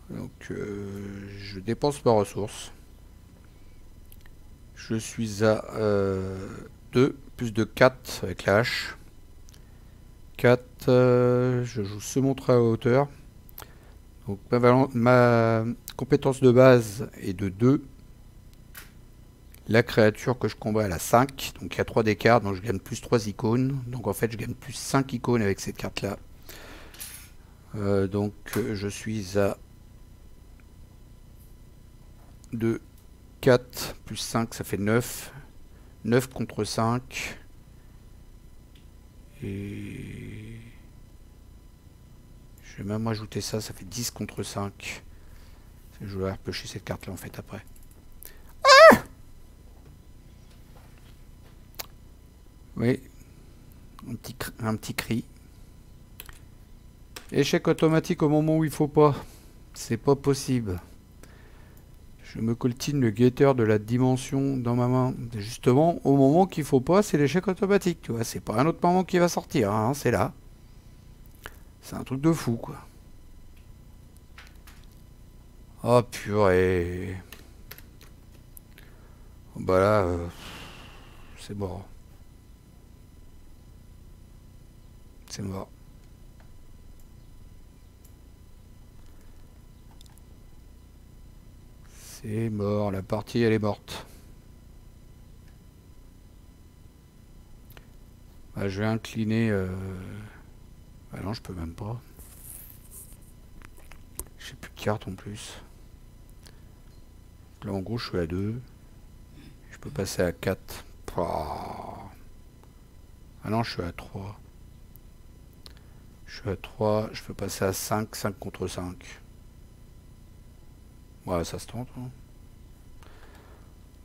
Speaker 1: Donc, je dépense ma ressource. Je suis à 2, plus de 4 avec la hache. 4, je joue ce montre à hauteur. Donc ma compétence de base est de 2. La créature que je combats elle a 5. Donc il y a 3 d'écart, donc je gagne plus 3 icônes. Donc en fait je gagne plus 5 icônes avec cette carte là. Donc je suis à 2, 4, plus 5, ça fait 9. 9 contre 5. Et je vais même ajouter ça, ça fait 10 contre 5. Je vais repêcher cette carte là en fait après. Ah, oui, un petit cri. Échec automatique au moment où il faut pas. C'est pas possible. Je me coltine le guetteur de la dimension dans ma main. Justement, au moment qu'il faut pas, c'est l'échec automatique. Tu vois, c'est pas un autre moment qui va sortir. Hein, c'est là. C'est un truc de fou, quoi. Oh purée. Bah là, c'est mort. C'est mort. C'est mort. La partie, elle est morte. Bah, je vais incliner... Ah non, je peux même pas. J'ai plus de cartes en plus. Là, en gros, je suis à 2. Je peux passer à 4. Ah non, je suis à 3. Je suis à 3. Je peux passer à 5. 5 contre 5. Ouais, ça se tente. Hein.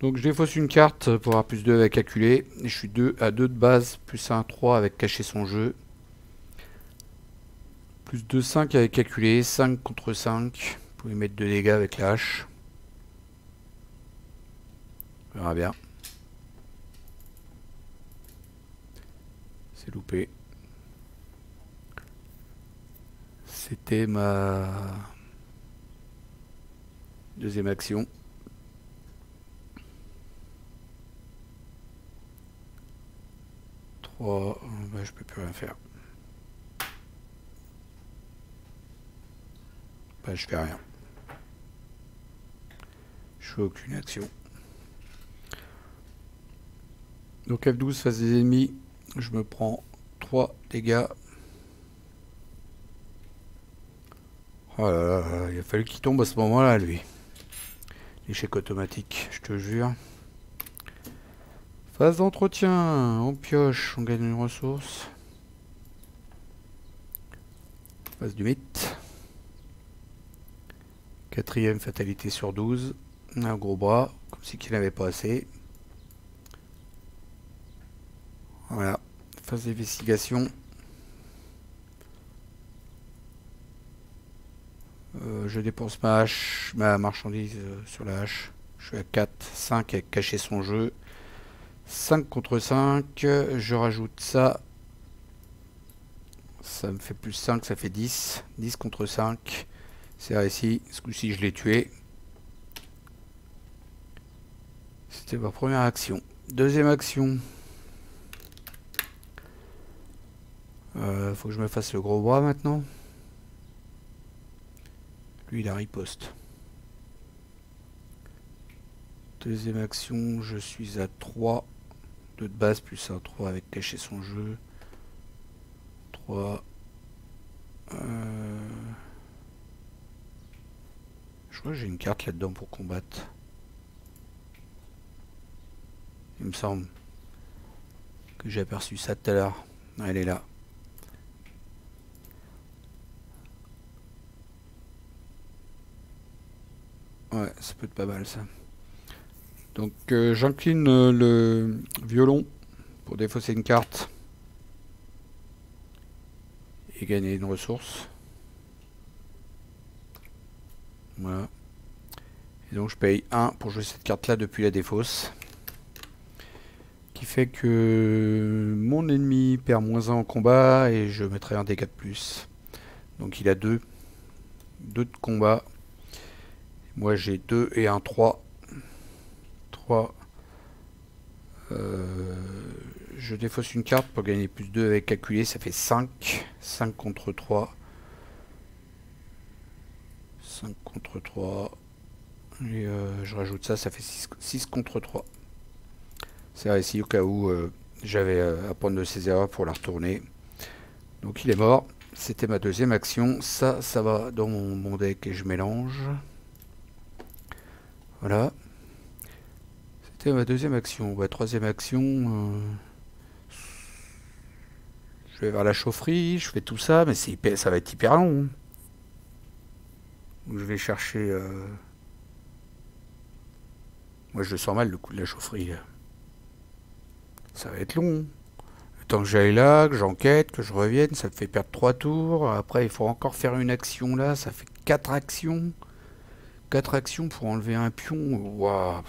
Speaker 1: Donc je défausse une carte pour avoir plus 2 avec calculé. Et je suis à 2 de base, plus 1, 3 avec cacher son jeu. Plus 2, 5 avec calculé, 5 contre 5. Vous pouvez mettre 2 dégâts avec la hache. On verra bien. C'est loupé. C'était ma deuxième action. Bah, je peux plus rien faire. Bah, je fais rien. Je fais aucune action. Donc F12 face des ennemis, je me prends 3 dégâts. Oh là là, il a fallu qu'il tombe à ce moment-là, lui. L'échec automatique, je te jure. Phase d'entretien, on pioche, on gagne une ressource. Phase du mythe. Quatrième fatalité sur 12. Un gros bras, comme si qu'il n'avait pas assez. Voilà, phase d'investigation. Je dépense ma marchandise sur la hache. Je suis à 4, 5 avec cacher son jeu. 5 contre 5, je rajoute ça. Ça me fait plus 5, ça fait 10. 10 contre 5. C'est réussi. Ce coup-ci, je l'ai tué. C'était ma première action. Deuxième action. Faut que je me fasse le gros bras maintenant. Lui, il a riposte. Deuxième action, je suis à 3. 2 de base plus un 3 avec cacher son jeu. 3. Je crois que j'ai une carte là-dedans pour combattre. Il me semble que j'ai aperçu ça tout à l'heure. Elle est là. Ouais, ça peut être pas mal ça. Donc j'incline le violon pour défausser une carte et gagner une ressource. Voilà. Et donc je paye 1 pour jouer cette carte là depuis la défausse. Qui fait que mon ennemi perd moins 1 en combat et je mettrai un dégât de plus. Donc il a 2. 2 de combat. Moi j'ai 2 et un 3. 3. Je défausse une carte pour gagner plus 2 avec calculé, ça fait 5. 5 contre 3. 5 contre 3. Et je rajoute ça, ça fait 6 contre 3. C'est réussi au cas où j'avais à apprendre de ses erreurs pour la retourner. Donc il est mort. C'était ma deuxième action. Ça va dans mon deck et je mélange. Voilà. C'était ma deuxième action. Ma troisième action, je vais vers la chaufferie, je fais tout ça, mais ça va être hyper long. Donc je vais chercher... Moi je le sens mal le coup de la chaufferie. Ça va être long. Le temps que j'aille là, que j'enquête, que je revienne, ça me fait perdre 3 tours. Après il faut encore faire une action là, ça fait 4 actions. 4 actions pour enlever un pion. Waouh.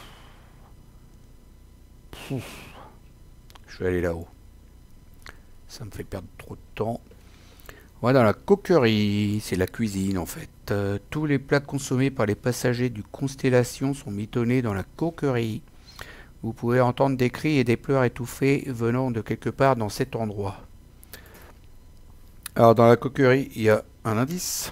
Speaker 1: Je vais aller là-haut. Ça me fait perdre trop de temps. Voilà, dans la coquerie, c'est la cuisine en fait. Tous les plats consommés par les passagers du Constellation sont mitonnés dans la coquerie. Vous pouvez entendre des cris et des pleurs étouffés venant de quelque part dans cet endroit. Alors dans la coquerie, il y a un indice.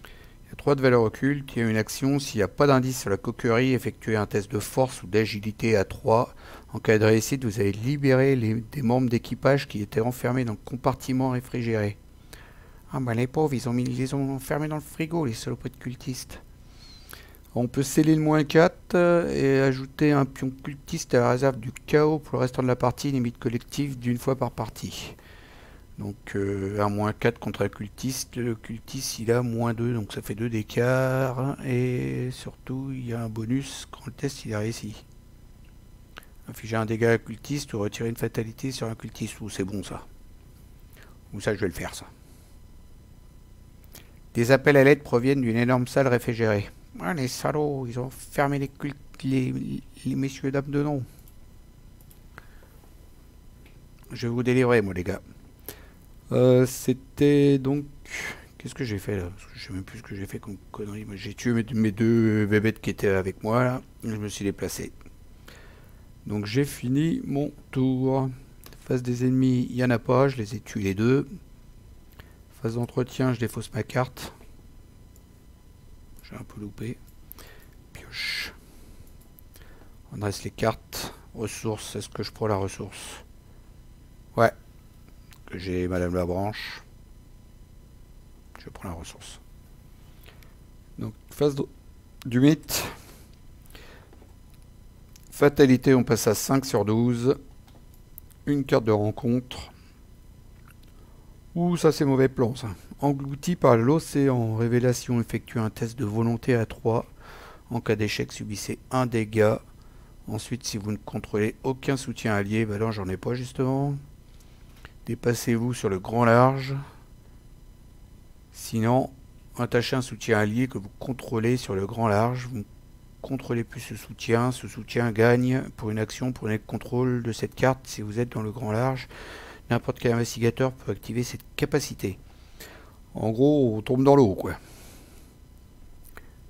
Speaker 1: Il y a 3 de valeur occulte. Il y a une action. S'il n'y a pas d'indice sur la coquerie, effectuez un test de force ou d'agilité à 3. En cas de réussite, vous allez libérer des membres d'équipage qui étaient enfermés dans le compartiment réfrigéré. Ah bah les pauvres, ils les ont enfermés dans le frigo, les saloperies de cultistes. On peut sceller le moins 4 et ajouter un pion cultiste à la réserve du chaos pour le restant de la partie, limite collective d'une fois par partie. Donc un moins 4 contre un cultiste, le cultiste il a moins 2, donc ça fait 2 d'écart. Et surtout il y a un bonus quand le test il est réussi. Infliger un dégât à un cultiste ou retirer une fatalité sur un cultiste. Ou c'est bon ça. Ou ça je vais le faire ça. Des appels à l'aide proviennent d'une énorme salle réfrigérée. Ah les salauds, ils ont fermé les messieurs dames de nom. Je vais vous délivrer moi les gars. C'était donc... Qu'est-ce que j'ai fait là? Parce que je sais même plus ce que j'ai fait comme connerie. J'ai tué mes deux bébêtes qui étaient avec moi là. Je me suis déplacé. Donc j'ai fini mon tour. Face des ennemis, il n'y en a pas. Je les ai tués les deux. Phase d'entretien, je défausse ma carte. J'ai un peu loupé. Pioche. On reste les cartes. Ressources, est-ce que je prends la ressource? Ouais. Que j'ai Madame la Branche. Je prends la ressource. Donc, phase du mythe. Fatalité, on passe à 5 sur 12. Une carte de rencontre. Ouh, ça c'est mauvais plan ça. Englouti par l'océan. Révélation, effectue un test de volonté à 3. En cas d'échec, subissez un dégât. Ensuite, si vous ne contrôlez aucun soutien allié, bah non, j'en ai pas justement. Dépassez-vous sur le grand large. Sinon, attachez un soutien allié que vous contrôlez sur le grand large. Vous ne contrôlez plus ce soutien. Ce soutien gagne pour une action. Prenez le contrôle de cette carte si vous êtes dans le grand large. N'importe quel investigateur peut activer cette capacité. En gros, on tombe dans l'eau, quoi.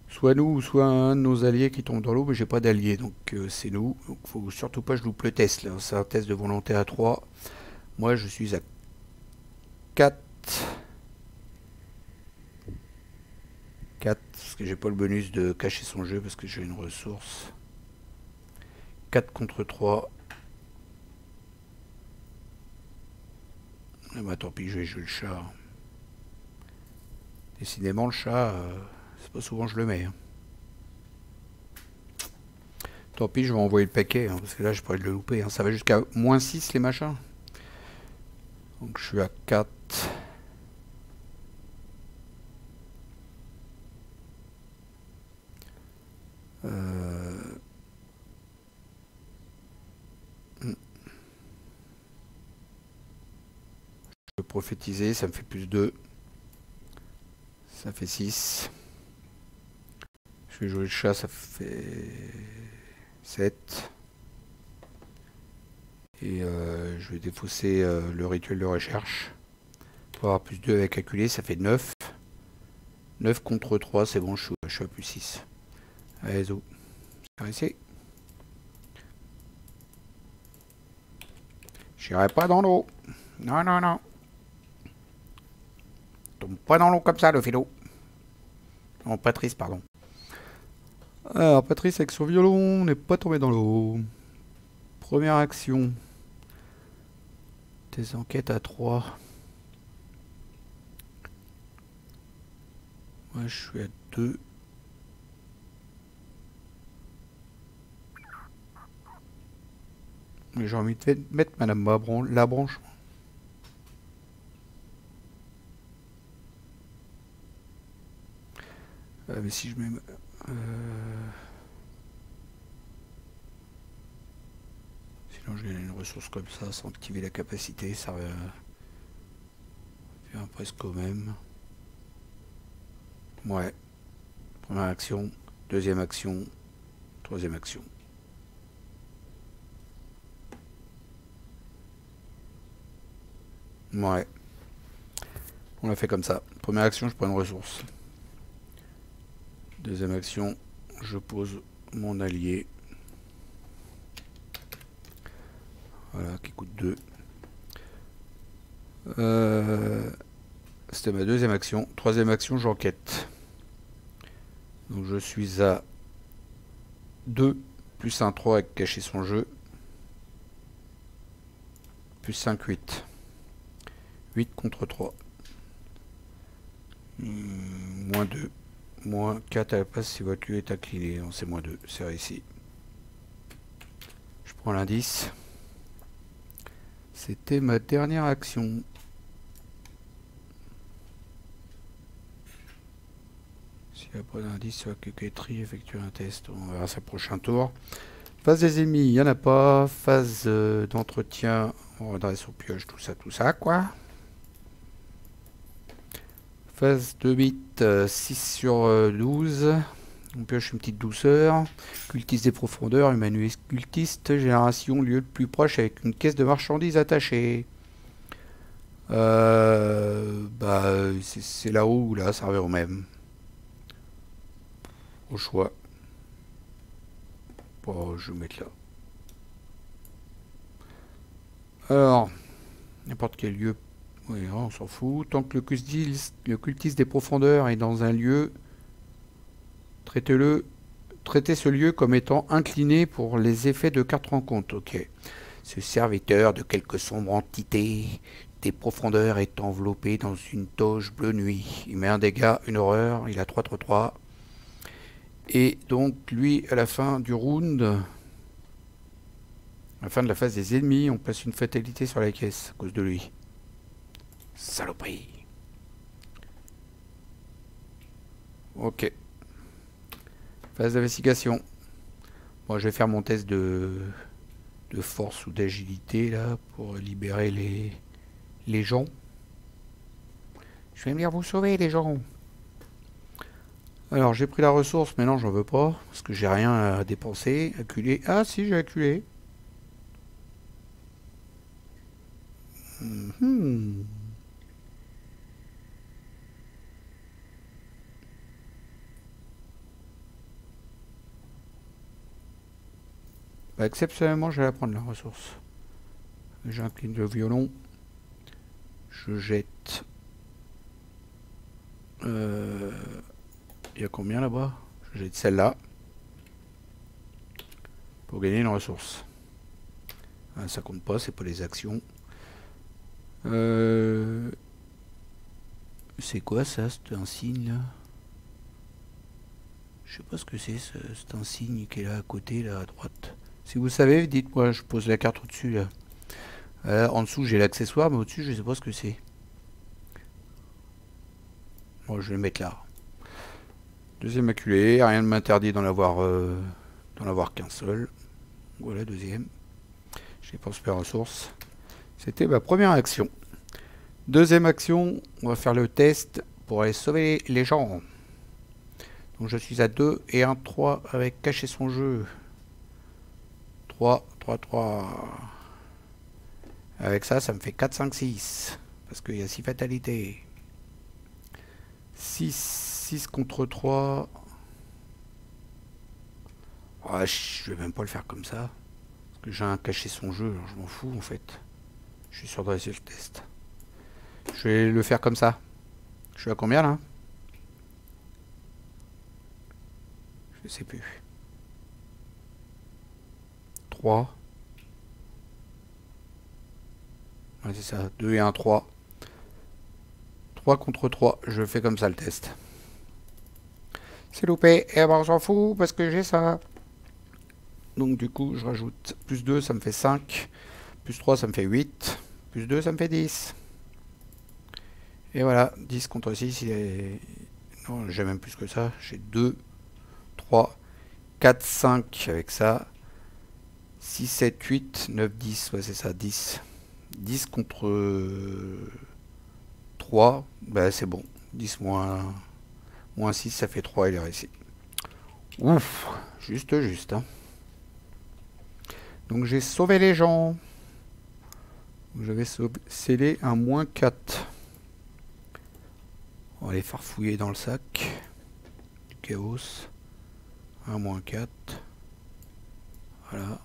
Speaker 1: Soit nous, soit un de nos alliés qui tombe dans l'eau, mais j'ai pas d'alliés, donc c'est nous. Donc faut surtout pas que je loupe le test, là. C'est un test de volonté à 3. Moi, je suis à 4. 4, parce que j'ai pas le bonus de cacher son jeu, parce que j'ai une ressource. 4 contre 3. Eh ben, tant pis, je vais jouer le chat. Décidément, le chat, c'est pas souvent que je le mets. Hein. Tant pis, je vais envoyer le paquet, hein, parce que là, je pourrais le louper. Hein. Ça va jusqu'à moins 6, les machins. Donc, je suis à 4. Je peux prophétiser, ça me fait plus 2. Ça fait 6. Je vais jouer le chat, ça fait 7. Et je vais défausser le rituel de recherche. Pour avoir plus 2 avec calculé, ça fait 9. 9 contre 3, c'est bon, je suis à plus 6. Allez, zo. C'est ici. J'irai pas dans l'eau. Non, non, non. Tombe pas dans l'eau comme ça, le philo. Non, Patrice, pardon. Alors, Patrice, avec son violon, n'est pas tombé dans l'eau. Première action. Des enquêtes à 3. Moi, je suis à 2. Mais j'ai envie de mettre Madame la branche. Mais si je mets... Sinon, je gagne une ressource comme ça sans activer la capacité. Ça revient presque au même. Ouais. Première action, deuxième action, troisième action. Ouais. On l'a fait comme ça. Première action, je prends une ressource. Deuxième action, je pose mon allié. Voilà, qui coûte 2. C'était ma deuxième action. Troisième action, j'enquête. Donc je suis à 2, plus un 3 avec cacher son jeu. Plus 5, 8. 8 contre 3. Moins 2. Moins 4 à la place si votre lieu est incliné. Non, c'est moins 2. C'est réussi. Je prends l'indice. C'était ma dernière action. Si après l'indice sur la coquetterie effectue un test, on verra sa prochain tour. Phase des ennemis, il n'y en a pas. Phase d'entretien, on redresse au pioche, tout ça, quoi. Phase de bit, 6 sur 12. On pioche une petite douceur. Cultiste des profondeurs, humanoïde cultiste, génération, lieu le plus proche avec une caisse de marchandises attachée. Bah, c'est là-haut ou là, ça revient au même. Au choix. Bon, je vais mettre là. Alors, n'importe quel lieu. Oui, on s'en fout. Tant que le cultiste des profondeurs est dans un lieu, traitez ce lieu comme étant incliné pour les effets de carte rencontre. Ok. Ce serviteur de quelque sombre entité des profondeurs est enveloppé dans une toge bleu nuit. Il met un dégât, une horreur. Il a 3/3. Et donc, lui, à la fin du round, à la fin de la phase des ennemis, on place une fatalité sur la caisse à cause de lui. Saloperie. Ok. Phase d'investigation. Bon, je vais faire mon test de force ou d'agilité là pour libérer les gens. Je vais venir vous sauver les gens. Alors j'ai pris la ressource, mais non j'en veux pas, parce que j'ai rien à dépenser. Acculé. Ah si, j'ai acculé. Bah, exceptionnellement, je vais la prendre la ressource. J'incline le violon. Je jette. Il y a combien là-bas? Je jette celle-là. Pour gagner une ressource. Ah, ça compte pas, c'est pas les actions. C'est quoi ça, c'est un signe là? Je sais pas ce que c'est, c'est un signe qui est là à côté, là à droite. Si vous savez, dites-moi, je pose la carte au-dessus là. En dessous j'ai l'accessoire, mais au-dessus je sais pas ce que c'est. Bon, je vais le mettre là. Deuxième acculé, rien ne m'interdit d'en avoir qu'un seul. Voilà, deuxième. Je dépense mes ressources. C'était ma première action. Deuxième action, on va faire le test pour aller sauver les gens. Donc je suis à 2 et 1, 3 avec cacher son jeu. 3, 3, 3. Avec ça, ça me fait 4, 5, 6. Parce qu'il y a 6 fatalités. 6 contre 3. Ah, je vais même pas le faire comme ça. Parce que j'ai un cacher son jeu, alors je m'en fous en fait. Je suis sûr de réussir le test. Je vais le faire comme ça. Je suis à combien là? Je sais plus. 3. Ouais, c'est ça. 2 et 1, 3. 3 contre 3. Je fais comme ça le test. C'est loupé. Et ben on s'en fout parce que j'ai ça. Donc du coup, je rajoute plus 2, ça me fait 5. Plus 3, ça me fait 8. Plus 2, ça me fait 10. Et voilà, 10 contre 6, il est... Non, j'ai même plus que ça. J'ai 2, 3, 4, 5 avec ça. 6, 7, 8, 9, 10. Ouais, c'est ça, 10. 10 contre 3. Bah, c'est bon. 10 moins 6, ça fait 3, il est réussi. Ouf, juste. Hein. Donc j'ai sauvé les gens. J'avais scellé un moins 4. On va les farfouiller dans le sac. Du chaos. Un moins 4. Voilà.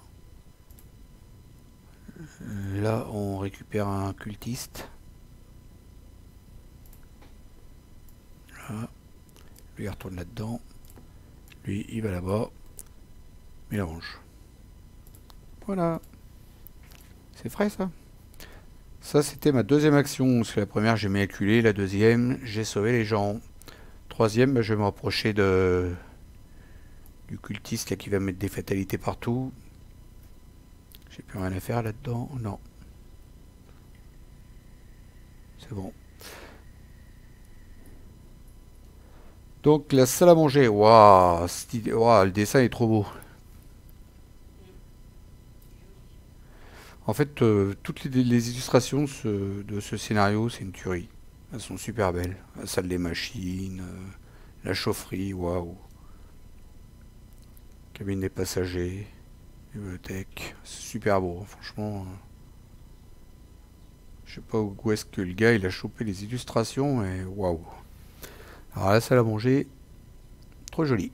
Speaker 1: Là, on récupère un cultiste. Voilà. Lui, il retourne là-dedans. Lui, il va là-bas. Mélange. Voilà. C'est frais, ça. Ça, c'était ma deuxième action. Parce que la première, j'ai acculé. La deuxième, j'ai sauvé les gens. Troisième, bah, je vais me rapprocher du cultiste là, qui va mettre des fatalités partout. J'ai plus rien à faire là-dedans. Non. C'est bon. Donc la salle à manger. Waouh, le dessin est trop beau. En fait, toutes les illustrations de ce scénario, c'est une tuerie. Elles sont super belles. La salle des machines, la chaufferie, waouh. Cabine des passagers, bibliothèque. C'est super beau, franchement. Je sais pas où est-ce que le gars il a chopé les illustrations et waouh. Alors la salle à manger, trop jolie.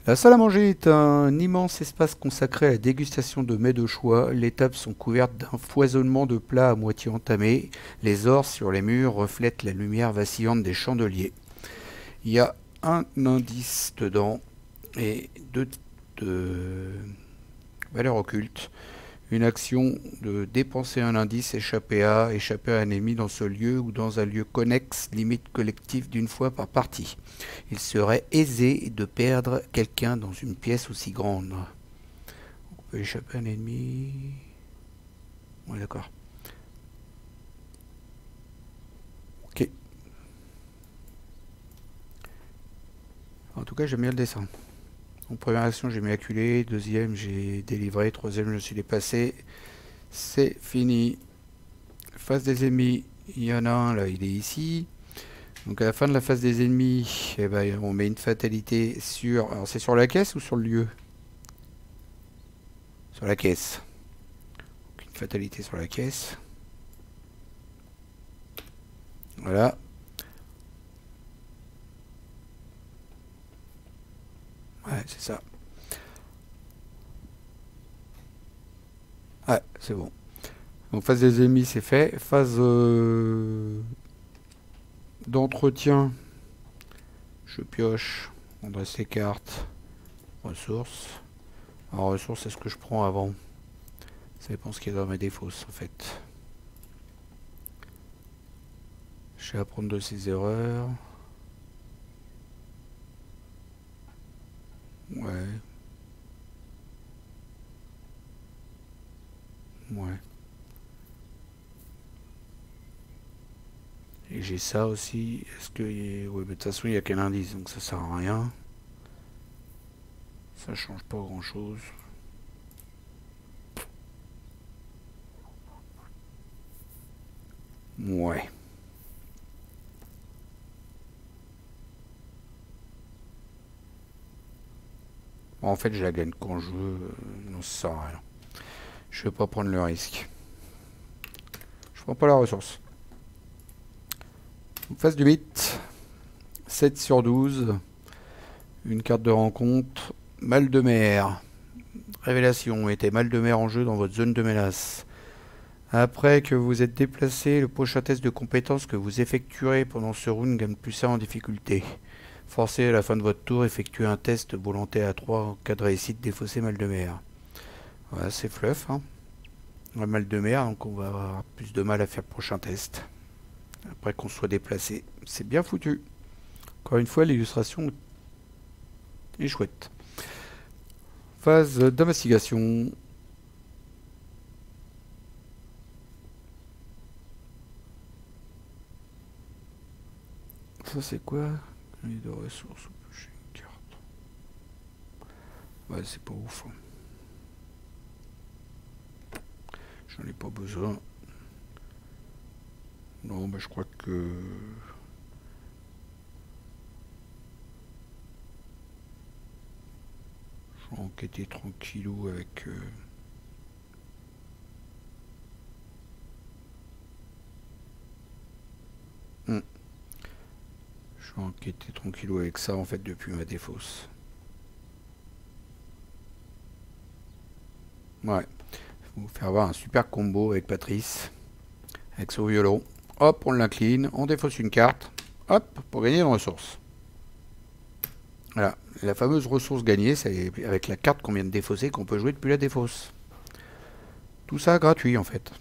Speaker 1: La salle à manger est un immense espace consacré à la dégustation de mets de choix. Les tables sont couvertes d'un foisonnement de plats à moitié entamés. Les ors sur les murs reflètent la lumière vacillante des chandeliers. Il y a un indice dedans et deux de valeurs occultes. Une action de dépenser un indice, échapper à un ennemi dans ce lieu ou dans un lieu connexe, limite collective d'une fois par partie. Il serait aisé de perdre quelqu'un dans une pièce aussi grande. On peut échapper à un ennemi. Ouais, d'accord. Ok. En tout cas, j'aime bien le dessin. En première action, j'ai maculé. Deuxième, j'ai délivré. Troisième, je me suis déplacé. C'est fini. Face des ennemis, il y en a un là, il est ici. Donc à la fin de la phase des ennemis, eh ben, on met une fatalité sur... Alors c'est sur la caisse ou sur le lieu? Sur la caisse. Donc, une fatalité sur la caisse. Voilà. Ouais, c'est ça. Ouais, c'est bon. Donc phase des ennemis, c'est fait. Phase d'entretien. Je pioche. On dresse les cartes. Ressources. Alors ressources, c'est ce que je prends avant. Ça dépend ce qu'il y a dans mes défausses en fait. Je vais apprendre de ses erreurs. Ouais. Ouais. Et j'ai ça aussi. Est-ce que... Ouais, mais de toute façon, il n'y a qu'un indice, donc ça sert à rien. Ça change pas grand-chose. Ouais. Bon, en fait, je la gagne quand je veux. Non, ça sert à rien. Je vais pas prendre le risque. Je prends pas la ressource. Phase du 8. 7 sur 12. Une carte de rencontre. Mal de mer. Révélation. Mettez mal de mer en jeu dans votre zone de menace. Après que vous êtes déplacé, le prochain test de compétence que vous effectuerez pendant ce round gagne plus 1 en difficulté. Forcez à la fin de votre tour, effectuer un test volontaire à 3 en cas de réussite, défausser mal de mer. Voilà, c'est fluff. Hein. On a mal de mer, donc on va avoir plus de mal à faire le prochain test. Après qu'on soit déplacé. C'est bien foutu. Encore une fois, l'illustration est chouette. Phase d'investigation. Ça c'est quoi? De ressources. Une carte. Ouais, c'est pas ouf. J'en ai pas besoin. Non, bah je crois que... Je vais enquêter tranquillou avec... Je vais enquêter tranquillou avec ça en fait depuis ma défausse. Ouais. Vous faire avoir un super combo avec Patrice. Avec son violon. Hop, on l'incline, on défausse une carte. Hop, pour gagner une ressource. Voilà, la fameuse ressource gagnée, c'est avec la carte qu'on vient de défausser qu'on peut jouer depuis la défausse. Tout ça gratuit en fait.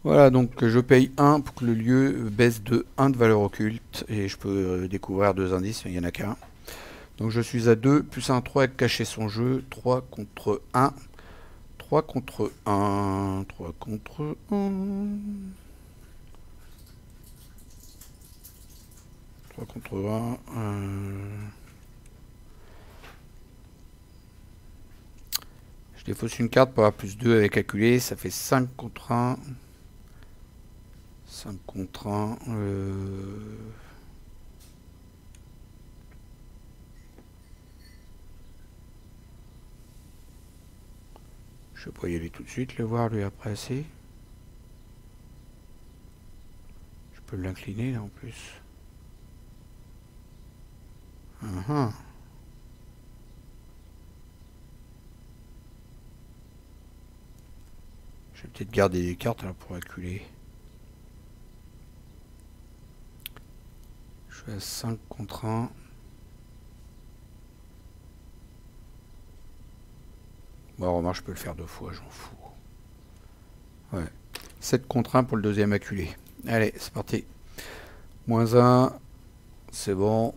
Speaker 1: Voilà, donc je paye 1 pour que le lieu baisse de 1 de valeur occulte. Et je peux découvrir 2 indices, mais il n'y en a qu'un. Donc je suis à 2, plus 1, 3 avec cacher son jeu. 3 contre 1. 3 contre 1. 3 contre 1. 3 contre 1. Je défausse une carte pour avoir plus 2 avec acculé. Ça fait 5 contre 1. 5 contre 1. Je vais pas y aller tout de suite, le voir lui après assez. Je peux l'incliner là en plus. Je vais peut-être garder des cartes là, pour acculer. Je suis à 5 contre 1. Bon, remarque, je peux le faire 2 fois, j'en fous. Ouais. 7 contre 1 pour le deuxième acculé. Allez, c'est parti. Moins 1. C'est bon.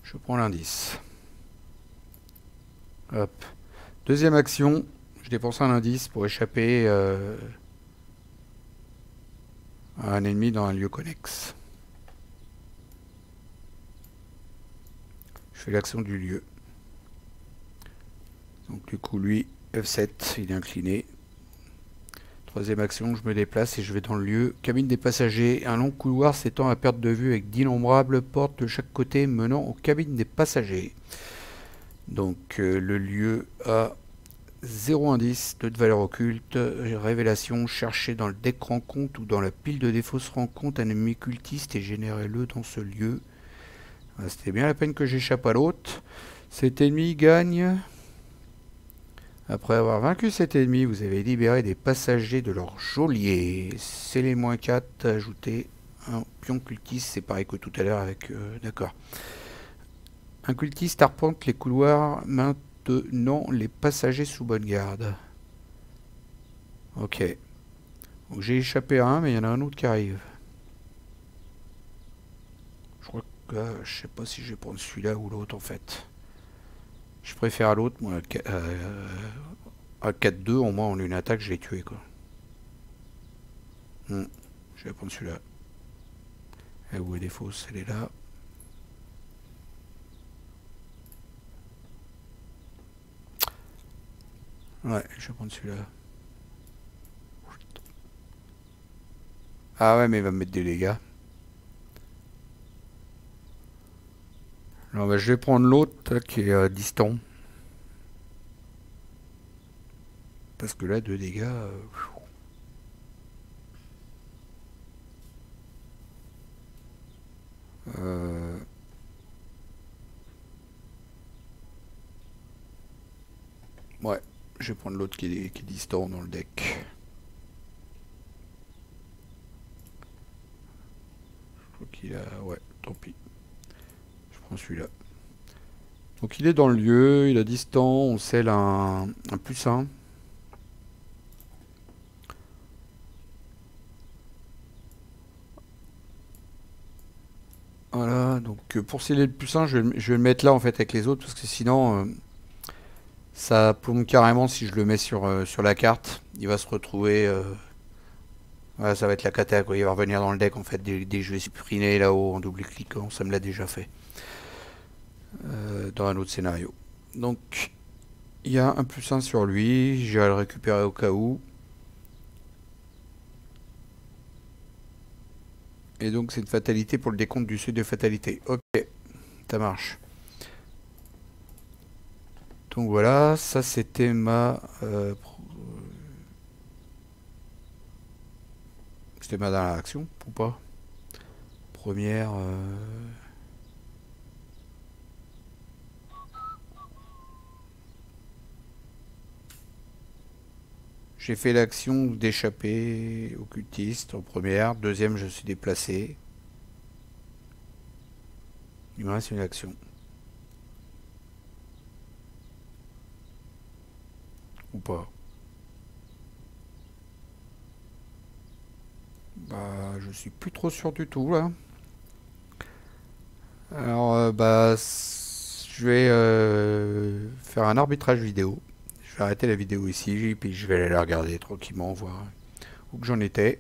Speaker 1: Je prends l'indice. Hop. Deuxième action. Je dépense un indice pour échapper à un ennemi dans un lieu connexe. Je fais l'action du lieu. Donc du coup, lui, F7, il est incliné. Troisième action, je me déplace et je vais dans le lieu. Cabine des passagers, un long couloir s'étend à perte de vue avec d'innombrables portes de chaque côté menant aux cabines des passagers. Donc le lieu a 0 indice, 2 de valeur occulte, révélation, cherchez dans le deck rencontre ou dans la pile de défausse rencontre un ennemi cultiste et générez-le dans ce lieu. C'était bien la peine que j'échappe à l'autre. Cet ennemi gagne. Après avoir vaincu cet ennemi, vous avez libéré des passagers de leur geôlier. C'est les -4, ajouter un pion cultiste, c'est pareil que tout à l'heure avec... D'accord. Un cultiste arpente les couloirs maintenant les passagers sous bonne garde. Ok. Donc j'ai échappé à un, mais il y en a un autre qui arrive. Je crois que... je sais pas si je vais prendre celui-là ou l'autre en fait. Je préfère l'autre, moi. À 4-2, au moins en une attaque, je l'ai tué quoi. Je vais prendre celui-là. Et où est des fausses? Elle est là. Ouais, je vais prendre celui-là. Ah ouais, mais il va me mettre des dégâts. Alors, bah, je vais prendre l'autre qui est distant. Parce que là, 2 dégâts... Ouais, je vais prendre l'autre qui est distant dans le deck. Je crois qu'il a... Ouais, tant pis. Je prends celui-là. Donc il est dans le lieu, il a distant, on scelle un +1. Voilà, donc pour sceller le +1, je vais le mettre là en fait avec les autres, parce que sinon ça plombe carrément si je le mets sur la carte. Il va se retrouver... voilà, ça va être la cata, quoi. Il va revenir dans le deck en fait, dès que je vais supprimer là-haut en double-cliquant, ça me l'a déjà fait. Dans un autre scénario. Donc il y a un +1 sur lui, je vais le récupérer au cas où. Et donc c'est une fatalité pour le décompte du seuil de fatalité. Ok, ça marche. Donc voilà, ça c'était ma... c'était ma dernière action, ou pas? Première... J'ai fait l'action d'échapper au cultiste en première. Deuxième, je suis déplacé. Il me reste une action. Ou pas. Bah, je suis plus trop sûr du tout là. Alors, bah, je vais faire un arbitrage vidéo. Je vais arrêter la vidéo ici, puis je vais aller la regarder tranquillement, voir où que j'en étais.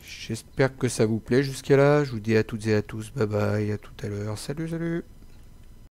Speaker 1: J'espère que ça vous plaît jusqu'à là. Je vous dis à toutes et à tous, bye bye, à tout à l'heure. Salut, salut!